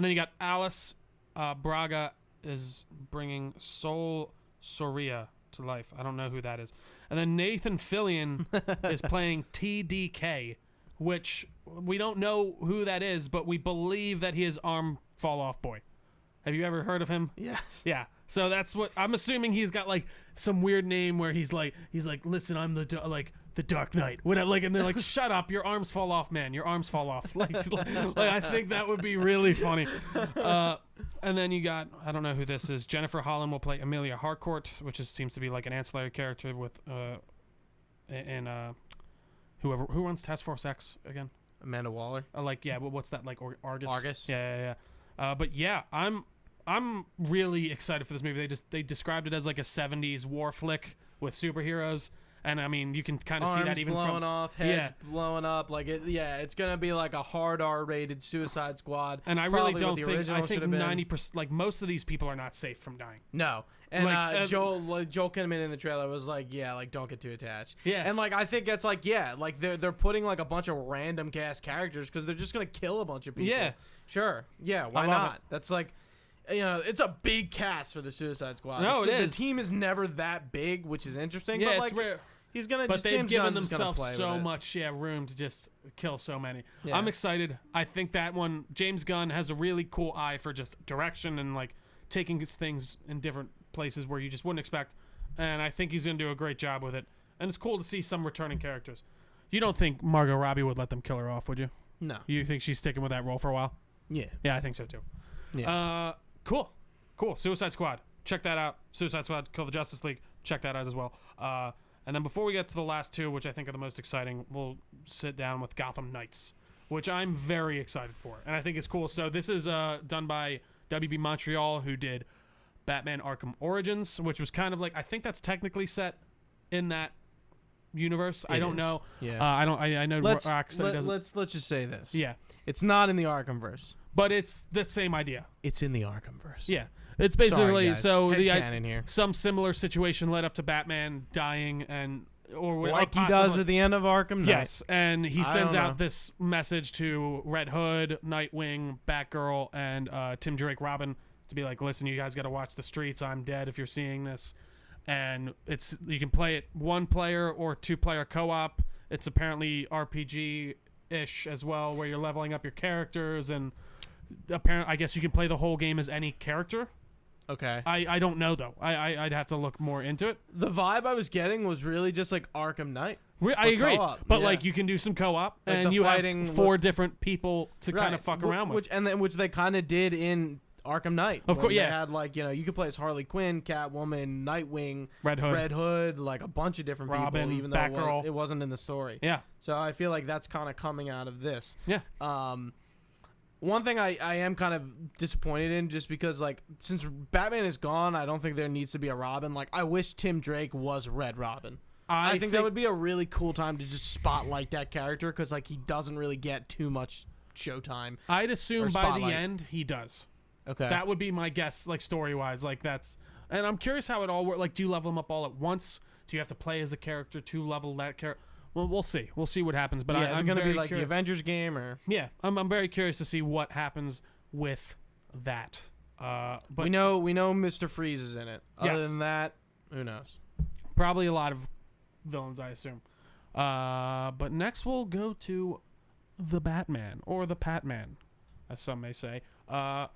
then you got Alice Braga is bringing Sol Soria to life. I don't know who that is. And then Nathan Fillion is playing TDK, which we don't know who that is, but we believe that he is Arm Fall Off Boy. Have you ever heard of him? Yes. Yeah. So that's what I'm assuming. He's got like some weird name where he's like, listen, I'm the Dark Knight. Whatever. Like, and they're like, shut up, your arms fall off, man. Your arms fall off. Like I think that would be really funny. And then you got, I don't know who this is. Jennifer Holland will play Amelia Harcourt, which seems to be like an ancillary character with who runs Task Force X again? Amanda Waller. What's that like? Argus. Argus. Yeah. But yeah, I'm really excited for this movie. They described it as like a 70s war flick with superheroes, and I mean you can kind of see that even blowing from off, heads blowing up, like it. Yeah, it's gonna be like a hard R-rated Suicide Squad. And I Probably really don't what the think. original I think should have been. 90%, like most of these people are not safe from dying. No. And Joel Joel Kinnaman in the trailer was like, yeah, like don't get too attached. Yeah. And like I think that's like, yeah, like they're putting like a bunch of random cast characters because they're just gonna kill a bunch of people. Yeah. Sure. Yeah. Why I love not? That's like, it's a big cast for the Suicide Squad. No, it is. The team is never that big, which is interesting. Yeah, but it's like, rare. he's gonna. But just, they've James given Gunn's just gonna themselves play so with it. much room to just kill so many. Yeah. I'm excited. I think that one, James Gunn has a really cool eye for just direction and like taking his things in different places where you just wouldn't expect. And I think he's going to do a great job with it. And it's cool to see some returning characters. You don't think Margot Robbie would let them kill her off, would you? No. You think she's sticking with that role for a while? Yeah. Yeah, I think so too. Yeah. Cool. Suicide Squad. Check that out. Suicide Squad, Kill the Justice League. Check that out as well. And then before we get to the last two, which I think are the most exciting, we'll sit down with Gotham Knights, which I'm very excited for. And I think it's cool. So this is done by WB Montreal, who did Batman Arkham Origins, which was kind of like, I think that's technically set in that universe. I don't is. know. Yeah. I know Rocksteady doesn't. Let's just say this. Yeah. It's not in the Arkhamverse. But it's the same idea. It's in the Arkhamverse. Yeah. It's basically guys. Headcanon here. Some similar situation led up to Batman dying or Like he possibly- does at the end of Arkham Knight. Yes, and he sends don't out know. this message to Red Hood, Nightwing, Batgirl, and Tim Drake Robin to be like, listen, you guys got to watch the streets. I'm dead if you're seeing this. And you can play it 1-player or 2-player co-op. It's apparently RPG-ish as well, where you're leveling up your characters, and apparently I guess you can play the whole game as any character. Okay. I don't know though. I'd have to look more into it. The vibe I was getting was really just like Arkham Knight. I agree, co-op, but yeah. like you can do some co-op, Like and the you fighting have 4 different people to kind of fuck around with. Which they kind of did in Arkham Knight. Of course, when yeah. They had like you could play as Harley Quinn, Catwoman, Nightwing, Red Hood, like a bunch of different Robin, people, even though Batgirl. it wasn't in the story. Yeah, So I feel like that's kind of coming out of this. yeah. One thing I am kind of disappointed in, just because like since Batman is gone, I don't think there needs to be a Robin. Like I wish Tim Drake was Red Robin. I think that would be a really cool time to just spotlight that character, because like he doesn't really get too much showtime. I'd assume or by the spotlight. end he does. Okay. That would be my guess, like story wise. Like that's, and I'm curious how it all works. Like, do you level them up all at once? Do you have to play as the character to level that character? Well, we'll see. We'll see what happens. But yeah, I'm going to be very like the Avengers game, or yeah, I'm very curious to see what happens with that. But we know Mr. Freeze is in it. Other Yes. than that, who knows? probably a lot of villains, I assume. But next we'll go to the Batman, or the Patman, as some may say. God,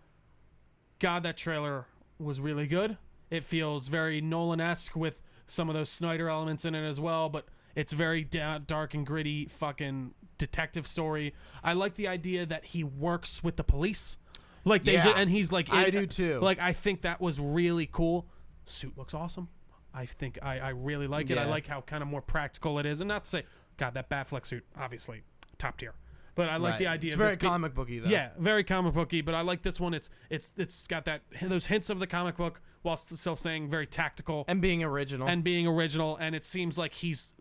that trailer was really good. It feels very Nolan-esque with some of those Snyder elements in it as well, but it's very dark and gritty fucking detective story. I like the idea that he works with the police. Like they and he's like, I do too. Like, I think that was really cool. Suit looks awesome. I think I really like it. I like how kind of more practical it is. And not to say, God, that Batfleck suit, obviously, top tier. But I like the idea. It's of very this comic booky though. Yeah, very comic booky. But I like this one. It's got those hints of the comic book while still saying very tactical and being original. And it seems like he's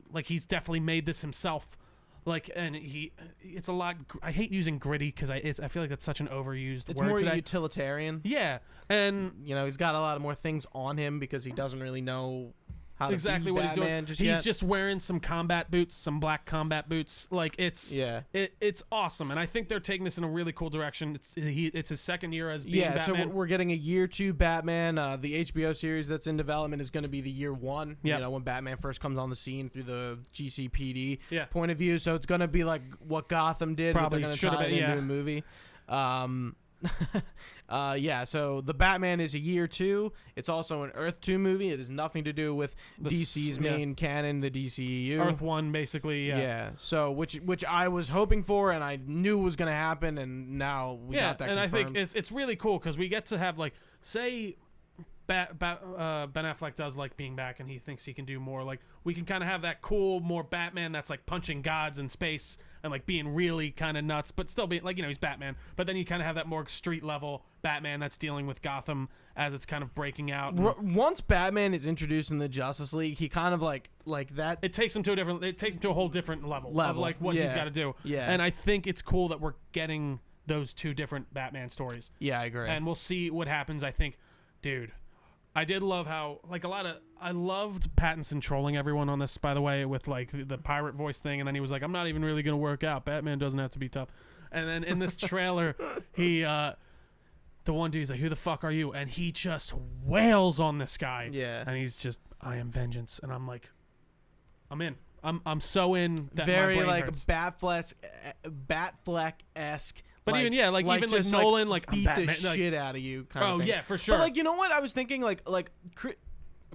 definitely made this himself. Like, and it's a lot. I hate using gritty because I feel like that's such an overused it's word more today. utilitarian. Yeah, and he's got a lot of more things on him because he doesn't really know how to exactly be what Batman he's doing. Just Just wearing some combat boots, some black combat boots. Like it's awesome, and I think they're taking this in a really cool direction. It's his second year as being Batman. So we're getting a year 2 Batman. The HBO series that's in development is going to be the year 1. Yep. When Batman first comes on the scene through the GCPD Yeah. point of view. So it's going to be like what Gotham did. Probably but they're should going have to tie been, it into a movie. So the Batman is a year 2. It's also an Earth 2 movie. It has nothing to do with DC's main canon, the DCEU. Earth 1, basically. Yeah. So which I was hoping for and I knew was going to happen, and now we got that and confirmed. I think it's really cool because we get to have like, say, Ben Affleck does like being back and he thinks he can do more. Like, we can kind of have that cool, more Batman that's like punching gods in space and like being really kind of nuts, but still being like, he's Batman. But then you kind of have that more street level Batman that's dealing with Gotham as it's kind of breaking out. Once Batman is introduced in the Justice League, he kind of like that. It takes him to a whole different level of like what he's got to do. Yeah. And I think it's cool that we're getting those two different Batman stories. Yeah, I agree. And we'll see what happens. I think, dude, I did love how, like, I loved Pattinson trolling everyone on this, by the way, with, like, the pirate voice thing, and then he was like, I'm not even really going to work out. Batman doesn't have to be tough. And then in this trailer, the one dude's like, who the fuck are you? And he just wails on this guy. Yeah. And he's just, I am vengeance. And I'm like, I'm in. I'm so in that very, my brain like, hurts. Batfleck-esque. But even even like just, Nolan, like beat Batman, the shit out of you. Kind of thing. Yeah, for sure. But like, you know what? I was thinking like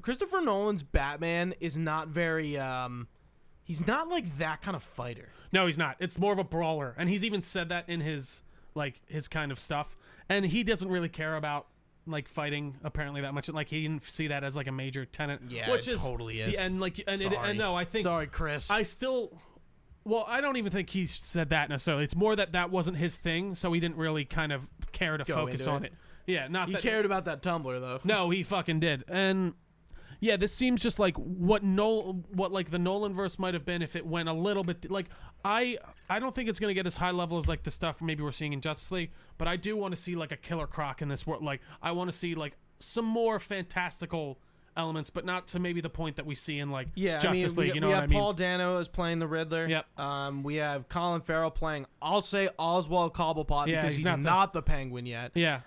Christopher Nolan's Batman is not very he's not like that kind of fighter. No, he's not. It's more of a brawler, and he's even said that in his kind of stuff. And he doesn't really care about like fighting apparently that much. Like he didn't see that as like a major tenet. Yeah, which it totally is. And no, I think sorry, Chris. Well, I don't even think he said that necessarily. It's more that wasn't his thing, so he didn't really kind of care to focus on it. Yeah, he cared about that Tumblr though. No, he fucking did. And yeah, this seems just like what like the Nolanverse might have been if it went a little bit like I don't think it's gonna get as high level as like the stuff maybe we're seeing in Justice League, but I do want to see like a Killer Croc in this world. Like I want to see like some more fantastical elements, but not to maybe the point that we see in like Justice League. You know what I mean? Paul Dano is playing the Riddler. Yep. We have Colin Farrell playing, I'll say, Oswald Cobblepot because he's not the Penguin yet. Yeah.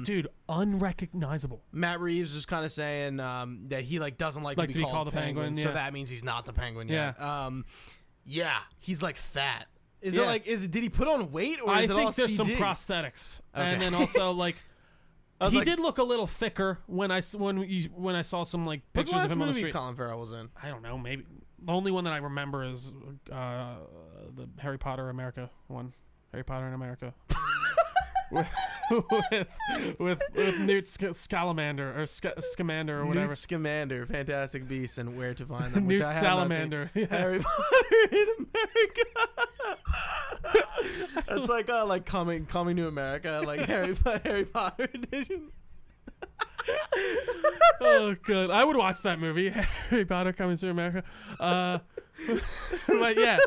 Dude, unrecognizable. Matt Reeves is kind of saying that he like doesn't like to be called the Penguin, so that means he's not the Penguin yet. Yeah. He's like fat. Is it like did he put on weight or is it all CG? I think there's some prosthetics, and then also like. He did look a little thicker when I saw some like pictures of him on the street. Colin Farrell was in? I don't know. Maybe the only one that I remember is the Harry Potter America one. Harry Potter in America. with Newt Scamander or Scamander or whatever. Newt Scamander, Fantastic Beasts and Where to Find Them. Newt Salamander. Harry Potter in America. That's like coming to America, like Harry Potter edition. Oh god, I would watch that movie, Harry Potter Coming to America. But yeah,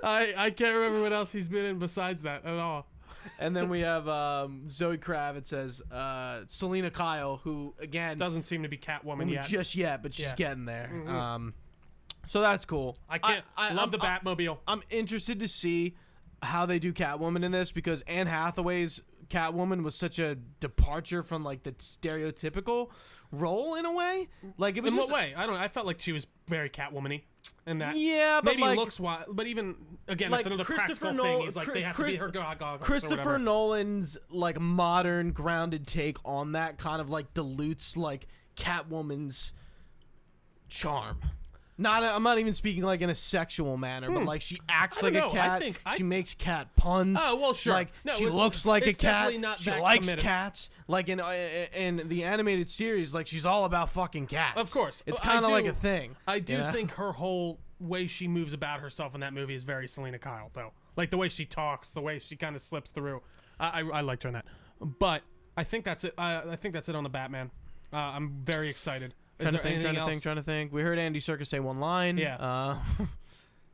I can't remember what else he's been in besides that at all. And then we have Zoe Kravitz as Selena Kyle, who again doesn't seem to be Catwoman yet. Just yet, but she's getting there. Mm-hmm. So that's cool. I love the Batmobile. I'm interested to see how they do Catwoman in this because Anne Hathaway's Catwoman was such a departure from like the stereotypical role in a way. Like it was In just, what way? I don't know. I felt like she was very Catwoman-y. And that yeah, but maybe like, looks wild, but even again, like it's another Christopher practical thing. He's like they have to be her god. Christopher Nolan's like modern grounded take on that kind of like dilutes like Catwoman's charm. I'm not even speaking like in a sexual manner, but like she acts like a cat. She makes cat puns. Oh well, sure. Like no, she looks like a cat. She likes committed. cats. Like in the animated series, like she's all about fucking cats. Of course, it's kind of like a thing. I do think her whole way she moves about herself in that movie is very Selena Kyle, though. Like the way she talks, the way she kind of slips through. I liked her in that. But I think that's it. I think that's it on the Batman. I'm very excited. Trying to think. We heard Andy Serkis say one line. Yeah.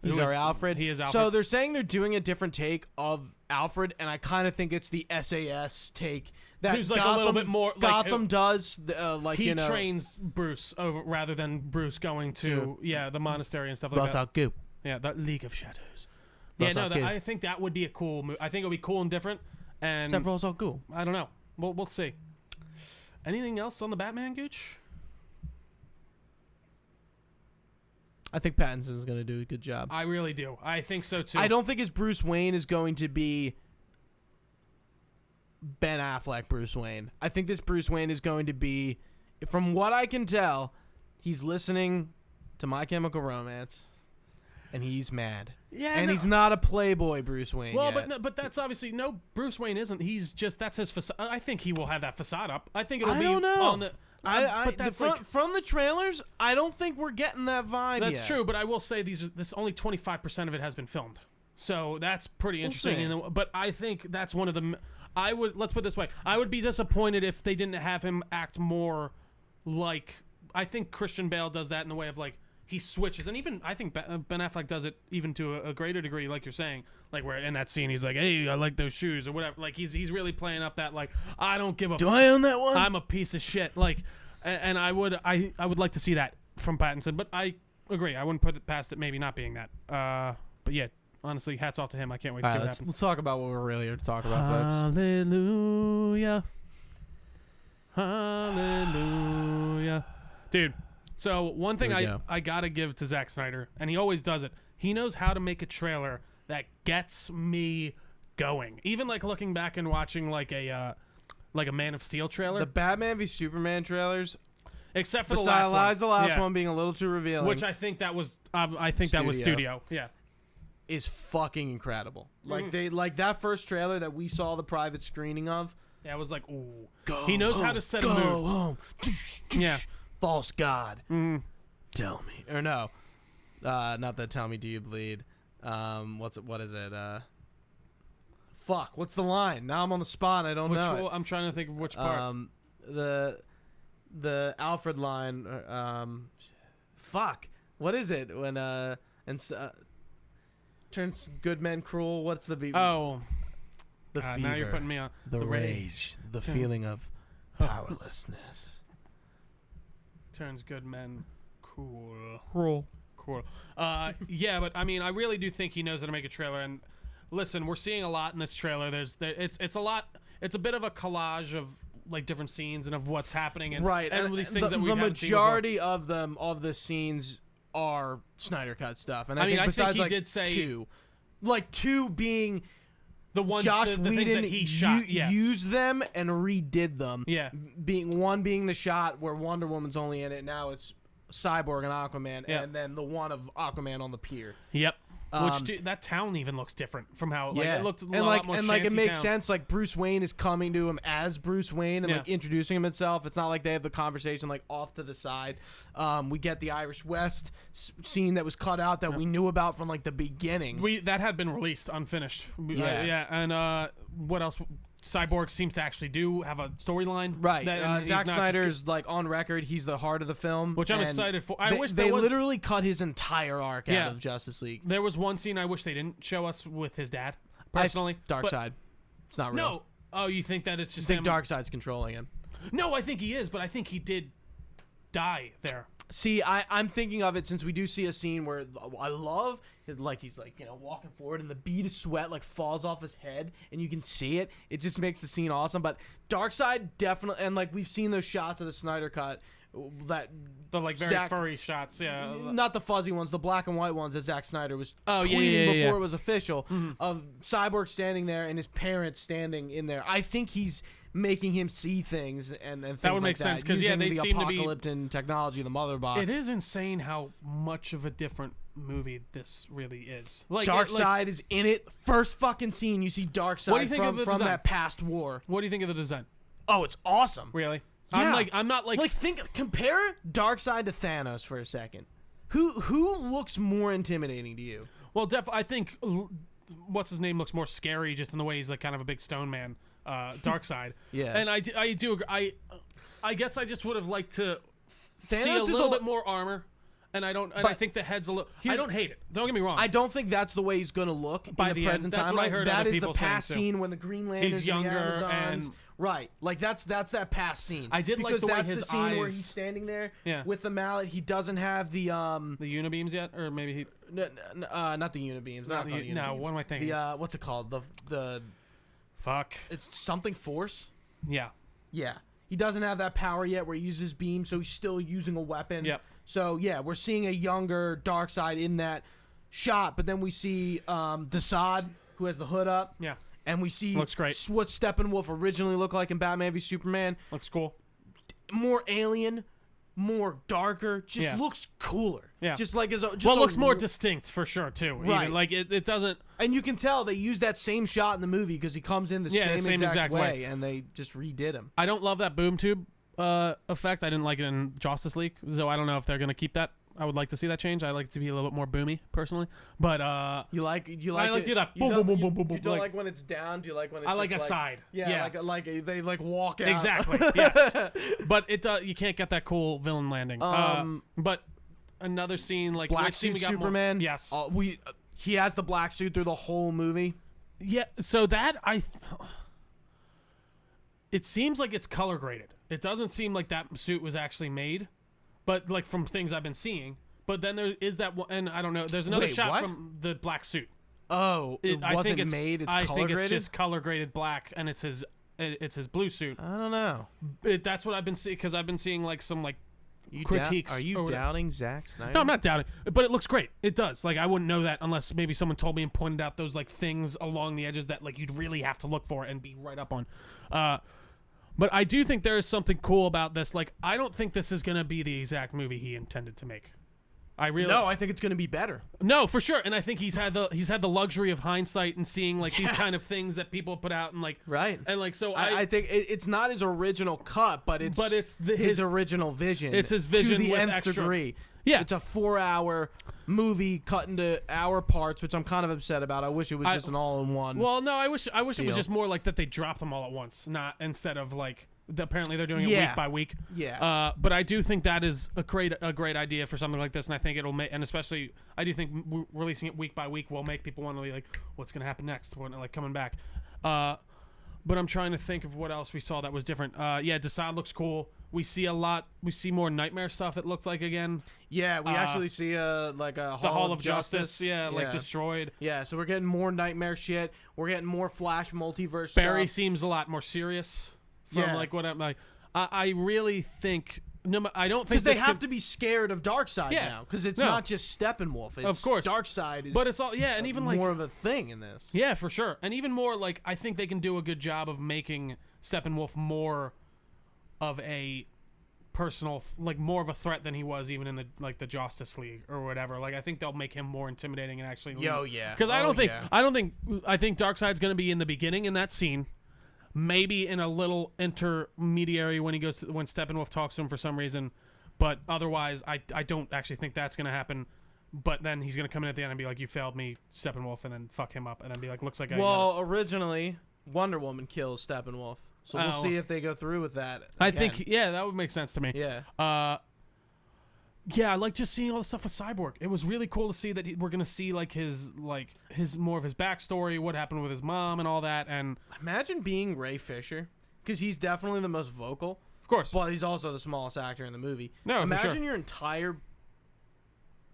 He's our Alfred. He is Alfred. So they're saying they're doing a different take of Alfred, and I kind of think it's the SAS take that Who's like Gotham, a little bit more. Gotham does. Like he you know, trains Bruce over rather than Bruce going to the monastery and stuff like that's that. how goop. Yeah, the League of Shadows. That's Yeah, no, I think that would be a cool move. I think it would be cool and different. And Except for also cool. I don't know. We'll see. Anything else on the Batman, Gooch? I think Pattinson's going to do a good job. I really do. I think so too. I don't think his Bruce Wayne is going to be Ben Affleck Bruce Wayne. I think this Bruce Wayne is going to be, from what I can tell, he's listening to My Chemical Romance, and he's mad. Yeah, and he's not a playboy Bruce Wayne. Well, yet. but that's obviously no. Bruce Wayne isn't. He's just that's his facade. I think he will have that facade up. I think it'll I be don't know. on the. But that's from the trailers, I don't think we're getting that vibe That's yet. true, but I will say this only 25% of it has been filmed, so that's pretty interesting. But I think that's one of the. Let's put it this way. I would be disappointed if they didn't have him act more like. I think Christian Bale does that in the way of like he switches, and even I think Ben Affleck does it even to a greater degree, like you're saying, like where in that scene he's like, "Hey, I like those shoes" or whatever. Like he's really playing up that like I don't give a. Do I own that one? I'm a piece of shit. Like, and I would like to see that from Pattinson, but I agree. I wouldn't put it past it maybe not being that. But yeah, honestly, hats off to him. I can't wait to see what happens. Let's talk about what we're really here to talk about, folks. Hallelujah. Hallelujah. Dude, so one thing I gotta give to Zack Snyder, and he always does it, he knows how to make a trailer that gets me going. Even like looking back and watching like a Man of Steel trailer. The Batman v Superman trailers, except for the last one. Besides the last one being a little too revealing. Which I think that was that was studio. Yeah. Is fucking incredible. Like they that first trailer that we saw the private screening of. Yeah, I was like, ooh. He knows how to set a mood. Go home. Yeah. False God. Tell me. Or no. Not that tell me do you bleed. What is it? Fuck. What's the line? Now I'm on the spot. I don't know. I'm trying to think of which part. The Alfred line. Fuck. What is it when turns good men cruel? What's the beat? Oh. The fever. Now you're putting me on. The rage. The feeling of powerlessness. Turns good men cool. Yeah, but I mean, I really do think he knows how to make a trailer. And listen, we're seeing a lot in this trailer. It's a lot. It's a bit of a collage of like different scenes and of what's happening and right and these things that we the haven't seen majority of them of the scenes are Snyder cut stuff. And I think besides think he did say two being. The ones Josh the Whedon things that he shot, used them and redid them. Yeah, being the shot where Wonder Woman's only in it. Now it's Cyborg and Aquaman, and then the one of Aquaman on the pier. Yep. That town even looks different from how it looked. And it makes sense. Like Bruce Wayne is coming to him as Bruce Wayne and like introducing himself. It's not like they have the conversation like off to the side. We get the Irish West scene that was cut out that we knew about from like the beginning. That had been released unfinished. Yeah. And what else? Cyborg seems to actually have a storyline. Right. Zack Snyder's like on record. He's the heart of the film, which I'm excited for. I wish they literally cut his entire arc out of Justice League. There was one scene I wish they didn't show us with his dad. Personally, Darkseid. It's not real. No. Oh, you think that it's just? I think Darkseid's controlling him. No, I think he is, but I think he did die there. See, I'm thinking of it since we do see a scene where I love it, like he's like, you know, walking forward and the bead of sweat like falls off his head and you can see it. It just makes the scene awesome. But Darkseid definitely, and like we've seen those shots of the Snyder cut, that The like very furry shots, yeah. not the fuzzy ones, the black and white ones that Zack Snyder was tweeting yeah. before it was official, of Cyborg standing there and his parents standing in there. I think he's making him see things and things that would like make sense because using they the seem to be apocalyptic technology, the mother box. It is insane how much of a different movie this really is. Like Darkseid is in it. First fucking scene, you see Darkseid from that past war. What do you think of the design? Oh, it's awesome. Really? Yeah. I'm not like compare Darkseid to Thanos for a second. Who looks more intimidating to you? Well, I think what's his name looks more scary just in the way he's like kind of a big stone man. Darkseid. Yeah. And I do agree. I guess I just would have liked to Thanos see a is little bit more armor. And I think the head's a little. I don't hate it. Don't get me wrong. I don't think that's the way he's gonna look By in the the end. present That's time. what I heard That other is the people past saying, too. scene when the Green Lanterns He's younger and the Amazons, and right. Like that's that past scene. I did like because the way that's his the scene where eyes- he's standing there Yeah. with the mallet. He doesn't have the unibeams yet, or maybe he. not the unibeams. Not the unibeams. No, what am I thinking? The what's it called? The Fuck. it's something force. Yeah. Yeah. He doesn't have that power yet where he uses beam, so he's still using a weapon. Yep. So, yeah, we're seeing a younger Darkseid in that shot, but then we see Desaad, who has the hood up. Yeah. And we see Looks great. what Steppenwolf originally looked like in Batman v Superman. Looks cool. More alien, more darker, just Yeah. looks cooler. Yeah. Just like as a, just Well, it a- looks more distinct for sure too. Right. Even, like it doesn't. And you can tell they used that same shot in the movie because he comes in the same exact way, and they just redid him. I don't love that boom tube effect. I didn't like it in Justice League, so I don't know if they're gonna keep that. I would like to see that change. I like it to be a little bit more boomy, personally. But You like I like it, to do that. you Boom, don't- boom, you- boom, boom, boom. You don't Like- like when it's down. Do you like when it's I like just a side. Yeah, Yeah. like they like walk out. Exactly. Yes. But you can't get that cool villain landing. But another scene like Black which scene suit we got Superman. More, yes. He has the black suit through the whole movie. Yeah. So that it seems like it's color graded. It doesn't seem like that suit was actually made, but like from things I've been seeing. But then there is that one, and I don't know. There's another Wait, shot what? from the black suit. Oh, it I wasn't think it's made. It's I color think it's graded. just color graded black, and it's his blue suit. I don't know. That's what I've been seeing because I've been seeing like some like You critiques. Are you or whatever. doubting Zack Snyder? No, I'm not doubting, but it looks great. It does. Like I wouldn't know that unless maybe someone told me and pointed out those like things along the edges that like you'd really have to look for and be right up on. But I do think there is something cool about this. Like I don't think this is gonna be the exact movie he intended to make. No, I think it's going to be better. No, for sure. And I think he's had the luxury of hindsight and seeing like these kind of things that people put out and like Right. And like so I think it's not his original cut, but it's his original vision. It's his vision to the with nth extra- degree. Yeah. It's a 4-hour movie cut into hour parts, which I'm kind of upset about. I wish it was just an all-in-one. Well, no, I wish it was deal. just more like that they dropped them all at once, not instead of like apparently they're doing it Yeah. week by week. Yeah. But I do think that is a great idea for something like this, and I think it'll make, and especially I do think releasing it week by week will make people want to be like, what's gonna happen next? When like coming back. But I'm trying to think of what else we saw that was different. Yeah, Desaad looks cool. We see more Nightmare stuff. It looked like again. Yeah, we actually see the Hall of Justice. Yeah, like destroyed. Yeah, so we're getting more Nightmare shit. We're getting more Flash multiverse Barry stuff. seems a lot more serious. From Yeah. like what I'm like, I really think no, I don't think Because they this have could- to be scared of Darkseid Yeah. now. Because it's No. not just Steppenwolf. It's Of course. Darkseid is but it's all and even like more of a thing in this. yeah, for sure, and even more like I think they can do a good job of making Steppenwolf more of a personal, like more of a threat than he was even in the Justice League or whatever. Like I think they'll make him more intimidating and actually. Yeah. Because I Oh, think Darkseid's going to be in the beginning in that scene. Maybe in a little intermediary when when Steppenwolf talks to him for some reason, but otherwise I don't actually think that's gonna happen. But then he's gonna come in at the end and be like, "You failed me, Steppenwolf," and then fuck him up, and then be like, "Looks like I." Well, originally Wonder Woman kills Steppenwolf, so we'll see if they go through with that. I again. think that would make sense to me. Yeah. Yeah, I like just seeing all the stuff with Cyborg. It was really cool to see that we're gonna see like his more of his backstory, what happened with his mom, and all that. And Imagine being Ray Fisher, because he's definitely the most vocal. of course. But he's also the smallest actor in the movie. No, for imagine sure. your entire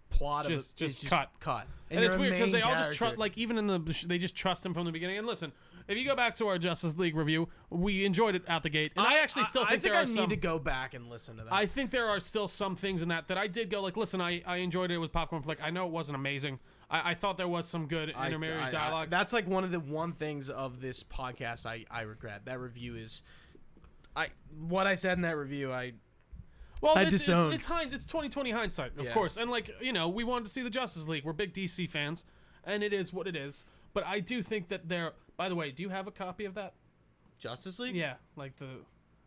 plot of Just it is cut. And it's you're a weird because main they all just character. trust. Even in they just trust him from the beginning. And listen, if you go back to our Justice League review, we enjoyed it out the gate. And I actually still think there are I some. need to go back and listen to that. I think there are still some things in that I did go like, listen, I enjoyed it. It was popcorn flick. I know it wasn't amazing. I thought there was some good intermediate dialogue. That's like one of the things of this podcast I regret. That review is, what I said in that review. Well, I it's disowned. It's 2020 hindsight, of course, and we wanted to see the Justice League. We're big DC fans, and it is what it is. But I do think that there. By the way, do you have a copy of that? Justice League? Yeah,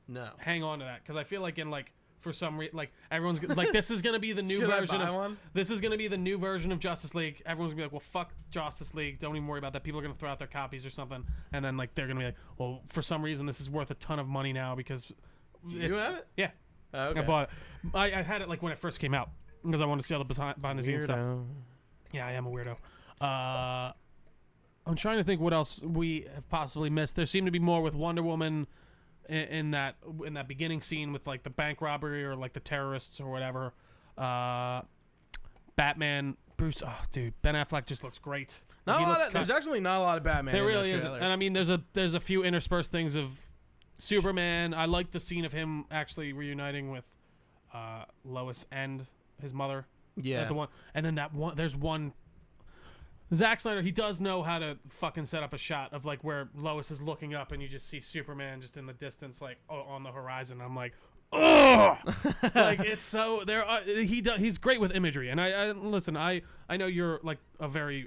No. Hang on to that because I feel like for some reason, everyone's like, this is gonna be the new Should version I buy of one? This is gonna be the new version of Justice League. Everyone's gonna be like, well, fuck Justice League. Don't even worry about that. People are gonna throw out their copies or something, and then they're gonna be like, well, for some reason, this is worth a ton of money now because. Do you have it? Yeah. Oh, okay. I bought it. I had it when it first came out because I wanted to see all the behind the scenes stuff. Yeah, I am a weirdo. I'm trying to think what else we have possibly missed. There seemed to be more with Wonder Woman in that beginning scene with the bank robbery or the terrorists or whatever. Batman, Bruce. Oh, dude, Ben Affleck just looks great. There's actually not a lot of Batman. There in really that isn't. trailer. And I mean, there's a few interspersed things of Superman. I like the scene of him actually reuniting with Lois and his mother. Yeah. The one, and then there's one. Zack Snyder, he does know how to fucking set up a shot of where Lois is looking up and you just see Superman just in the distance, on the horizon. I'm like, ugh! It's so there. He's great with imagery, and I listen. I know you're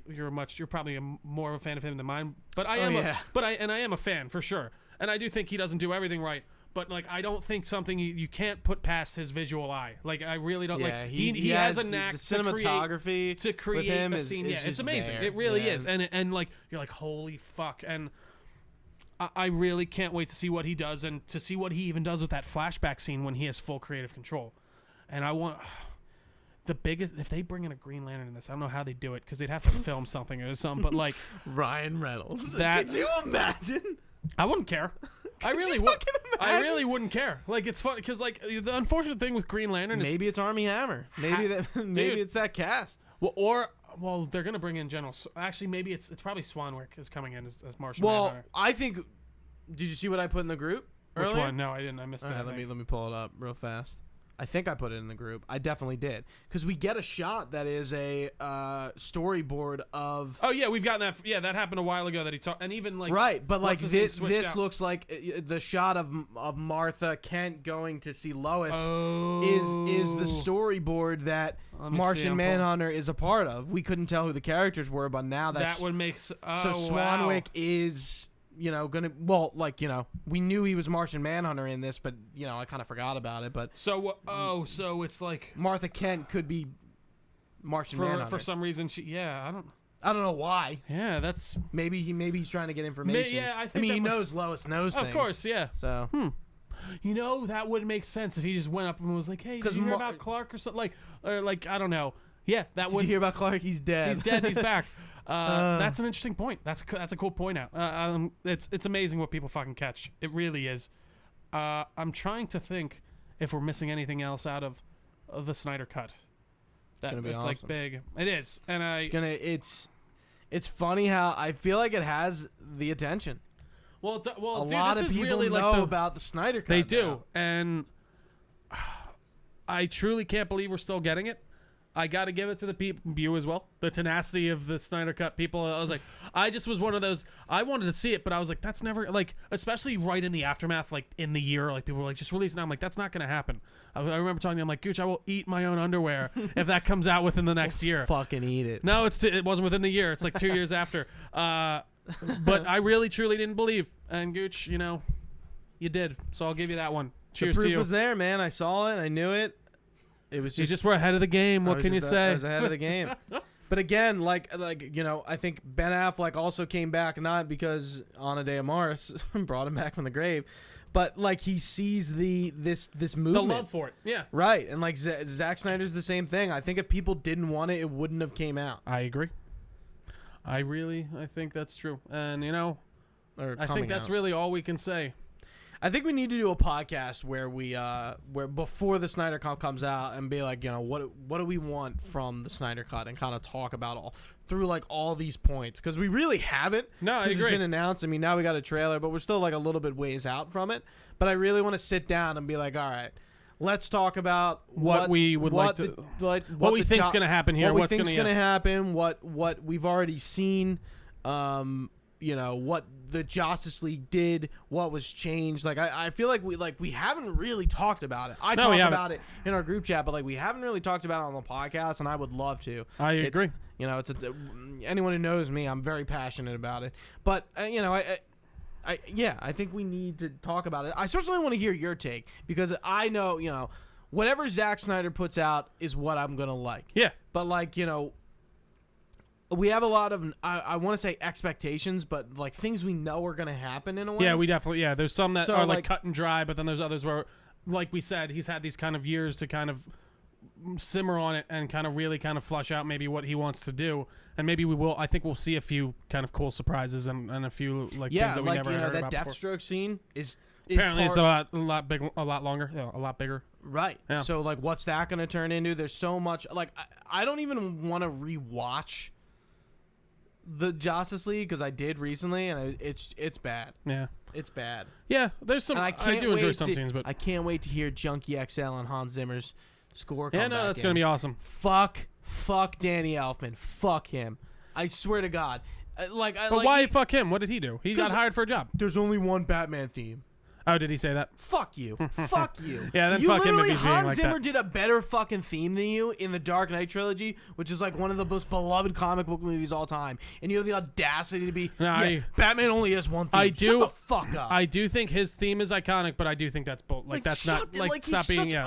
you're probably more of a fan of him than mine, but I am. I am a fan for sure. And I do think he doesn't do everything right, but I don't think something you can't put past his visual eye. I really don't. Yeah, he has a knack the cinematography to create with him a scene. is It's amazing. there. It really Yeah. is. And you're like, holy fuck. And I really can't wait to see what he does and to see what he even does with that flashback scene when he has full creative control. And I want the biggest, if they bring in a Green Lantern in this, I don't know how they do it because they'd have to film something or something. But Ryan Reynolds. That- Could you imagine? I wouldn't care. I really would. I really wouldn't care. It's fun because the unfortunate thing with Green Lantern is Maybe it's Armie Hammer. Maybe Dude. it's that cast. well, they're gonna bring in General. Actually, maybe it's probably Swanwick is coming in as Martian Well, Manhunter. I think. Did you see what I put in the group? Which earlier? one? No, I didn't. I missed All that. right, let me pull it up real fast. I think I put it in the group. I definitely did because we get a shot that is a storyboard of. Oh yeah, we've gotten that. Yeah, that happened a while ago. That he talked, and even Right, but what's his name this switched out. looks like the shot of Martha Kent going to see Lois Oh. is the storyboard that Let me see, Martian I'm Manhunter is a part of. We couldn't tell who the characters were, but now that would make. so Wow. Swanwick is we knew he was Martian Manhunter in this, but I kind of forgot about it. But So so it's Martha Kent could be Martian Manhunter for some reason I don't. I don't know why. Yeah, that's Maybe he's trying to get information. I think mean, he that knows Lois knows things. of course, yeah. So That would make sense if he just went up and was like, "Hey, did 'Cause you hear about Clark or something?" Or I don't know. Yeah, that did would. you hear about Clark? He's dead. He's dead. He's back. That's an interesting point. That's a cool point out. It's amazing what people fucking catch. It really is. I'm trying to think if we're missing anything else out of the Snyder cut. It's gonna be it's awesome. big. It is, and It's funny how I feel like it has the attention. well, A dude, lot this of is people really know about the Snyder Cut. They do, now. and I truly can't believe we're still getting it. I got to give it to the you as well. The tenacity of the Snyder Cut people. I was like, I just was one of those. I wanted to see it, but I was like, that's never especially right in the aftermath, in the year, people were like, just release it. Now I'm like, that's not going to happen. I remember talking to him like, Gooch, I will eat my own underwear if that comes out within the next year. Fucking eat it. No, it wasn't within the year. It's 2 years after. But I really truly didn't believe. And Gooch, you did. So I'll give you that one. Cheers the to proof you. was there, man. I saw it. I knew it. It was You just were ahead of the game. What can you say? I was ahead of the game. But again, I think Ben Affleck also came back not because Ana de Armas brought him back from the grave, but he sees this The movement. love for it. Yeah. Right, and Zack Snyder's the same thing. I think if people didn't want it, it wouldn't have came out. I agree. I think that's true. And, Or I think coming that's out. really all we can say. I think we need to do a podcast where where before the Snyder Cut comes out and be like, what do we want from the Snyder Cut, and kind of talk about all these points, because we really haven't. No, I since agree. It's been announced. I mean, now we got a trailer, but we're still like a little bit ways out from it. But I really want to sit down and be like, all right, let's talk about what we would like to, what we think's going to happen here, what's what's going to happen, what we've already seen. What the Justice League did, what was changed. Like I feel like we haven't really talked about it. I talked about it in our group chat, but like we haven't really talked about it on the podcast, and I would love to. I agree. Anyone who knows me, I'm very passionate about it. But I think we need to talk about it. I certainly want to hear your take, because I know, whatever Zack Snyder puts out is what I'm gonna like. Yeah. But we have a lot of, I want to say expectations, but like things we know are going to happen in a way. Yeah, we definitely, there's some that are like cut and dry, but then there's others where, like we said, he's had these kind of years to kind of simmer on it and kind of really kind of flush out maybe what he wants to do. And maybe I think we'll see a few kind of cool surprises and a few things that we never heard about that before. Deathstroke scene is apparently it's a lot longer, a lot bigger. Right. Yeah. So like, what's that going to turn into? There's so much, like, I don't even want to rewatch the Justice League, because I did recently, and it's bad. Yeah, it's bad. Yeah, there's some. I do enjoy some scenes, but I can't wait to hear Junkie XL and Hans Zimmer's score. That's gonna be awesome. Fuck Danny Elfman. Fuck him. I swear to God. But why fuck him? What did he do? He got hired for a job. There's only one Batman theme. Oh, did he say that? Fuck you. Fuck you. Yeah, then fuck him if he's being like that. Hans Zimmer did a better fucking theme than you in the Dark Knight trilogy, which is like one of the most beloved comic book movies of all time. And you have the audacity to be, Batman only has one theme. Shut the fuck up. I do think his theme is iconic, but I do think that's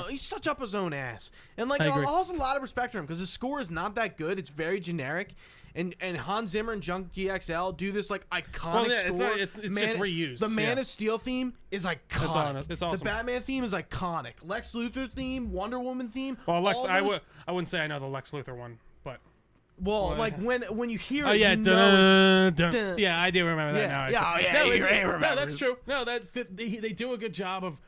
he's such up his own ass. And like, I also a lot of respect for him, because his score is not that good. It's very generic. And Hans Zimmer and Junkie XL do this like iconic score. It's just reused. The Man of Steel theme is iconic. It's awesome. The Batman theme is iconic. Lex Luthor theme, Wonder Woman theme. Well, I wouldn't say I know the Lex Luthor one, but when you hear it, yeah, I do remember that now. No, that's true. No, they do a good job of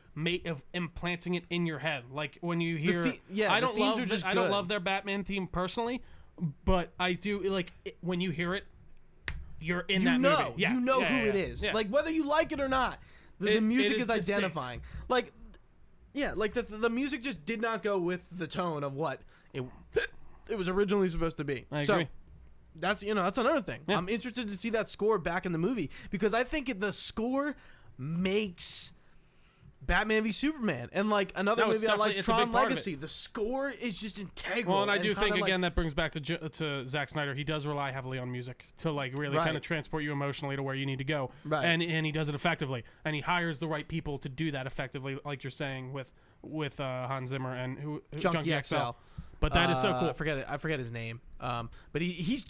implanting it in your head. Like when you hear, I don't love their Batman theme personally. But I do like when you hear it, you're in that movie. Yeah, you know who it is. Yeah. Like whether you like it or not, the music is identifying. Like, the music just did not go with the tone of what it was originally supposed to be. I agree. That's another thing. Yeah. I'm interested to see that score back in the movie, because I think the score makes Batman v Superman, and like another movie I like, Tron Legacy. The score is just integral. Well, and I do think again that brings back to Zack Snyder. He does rely heavily on music to like really kind of transport you emotionally to where you need to go, and he does it effectively, and he hires the right people to do that effectively, like you're saying with Hans Zimmer and Junkie XL. But that is so cool. I forget his name. But he's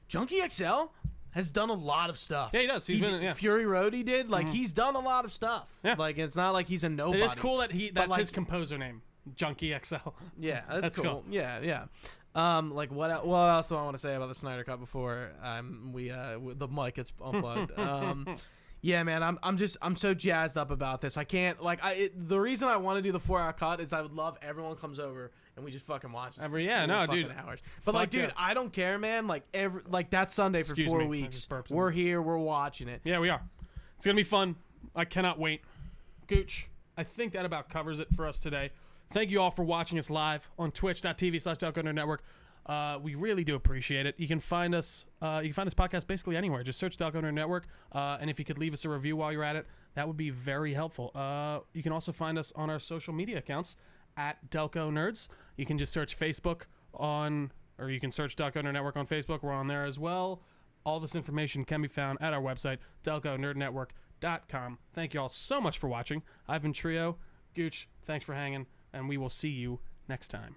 Junkie XL has done a lot of stuff. Yeah, he does. He's been Fury Road. He did he's done a lot of stuff. Yeah, like it's not like he's a nobody. It is cool that that's his composer name, Junkie XL. Yeah, that's cool. Yeah. Like what else do I want to say about the Snyder Cut before the mic gets unplugged? Yeah, man, I'm so jazzed up about this. I can't the reason I want to do the 4-hour cut is I would love everyone comes over and we just fucking watch it. Dude. Hours. But dude, I don't care, man. Like that Sunday for 4 weeks, we're here, we're watching it. Yeah, we are. It's gonna be fun. I cannot wait. Gooch, I think that about covers it for us today. Thank you all for watching us live on twitch.tv/Delco Network. We really do appreciate it. You can find us. You can find this podcast basically anywhere. Just search Delco Network, and if you could leave us a review while you're at it, that would be very helpful. You can also find us on our social media accounts at Delco Nerds. You can just search Facebook or you can search Delco Nerd Network on Facebook. We're on there as well. All this information can be found at our website, DelcoNerdNetwork.com. Thank you all so much for watching. I've been Trio. Gooch, thanks for hanging, and we will see you next time.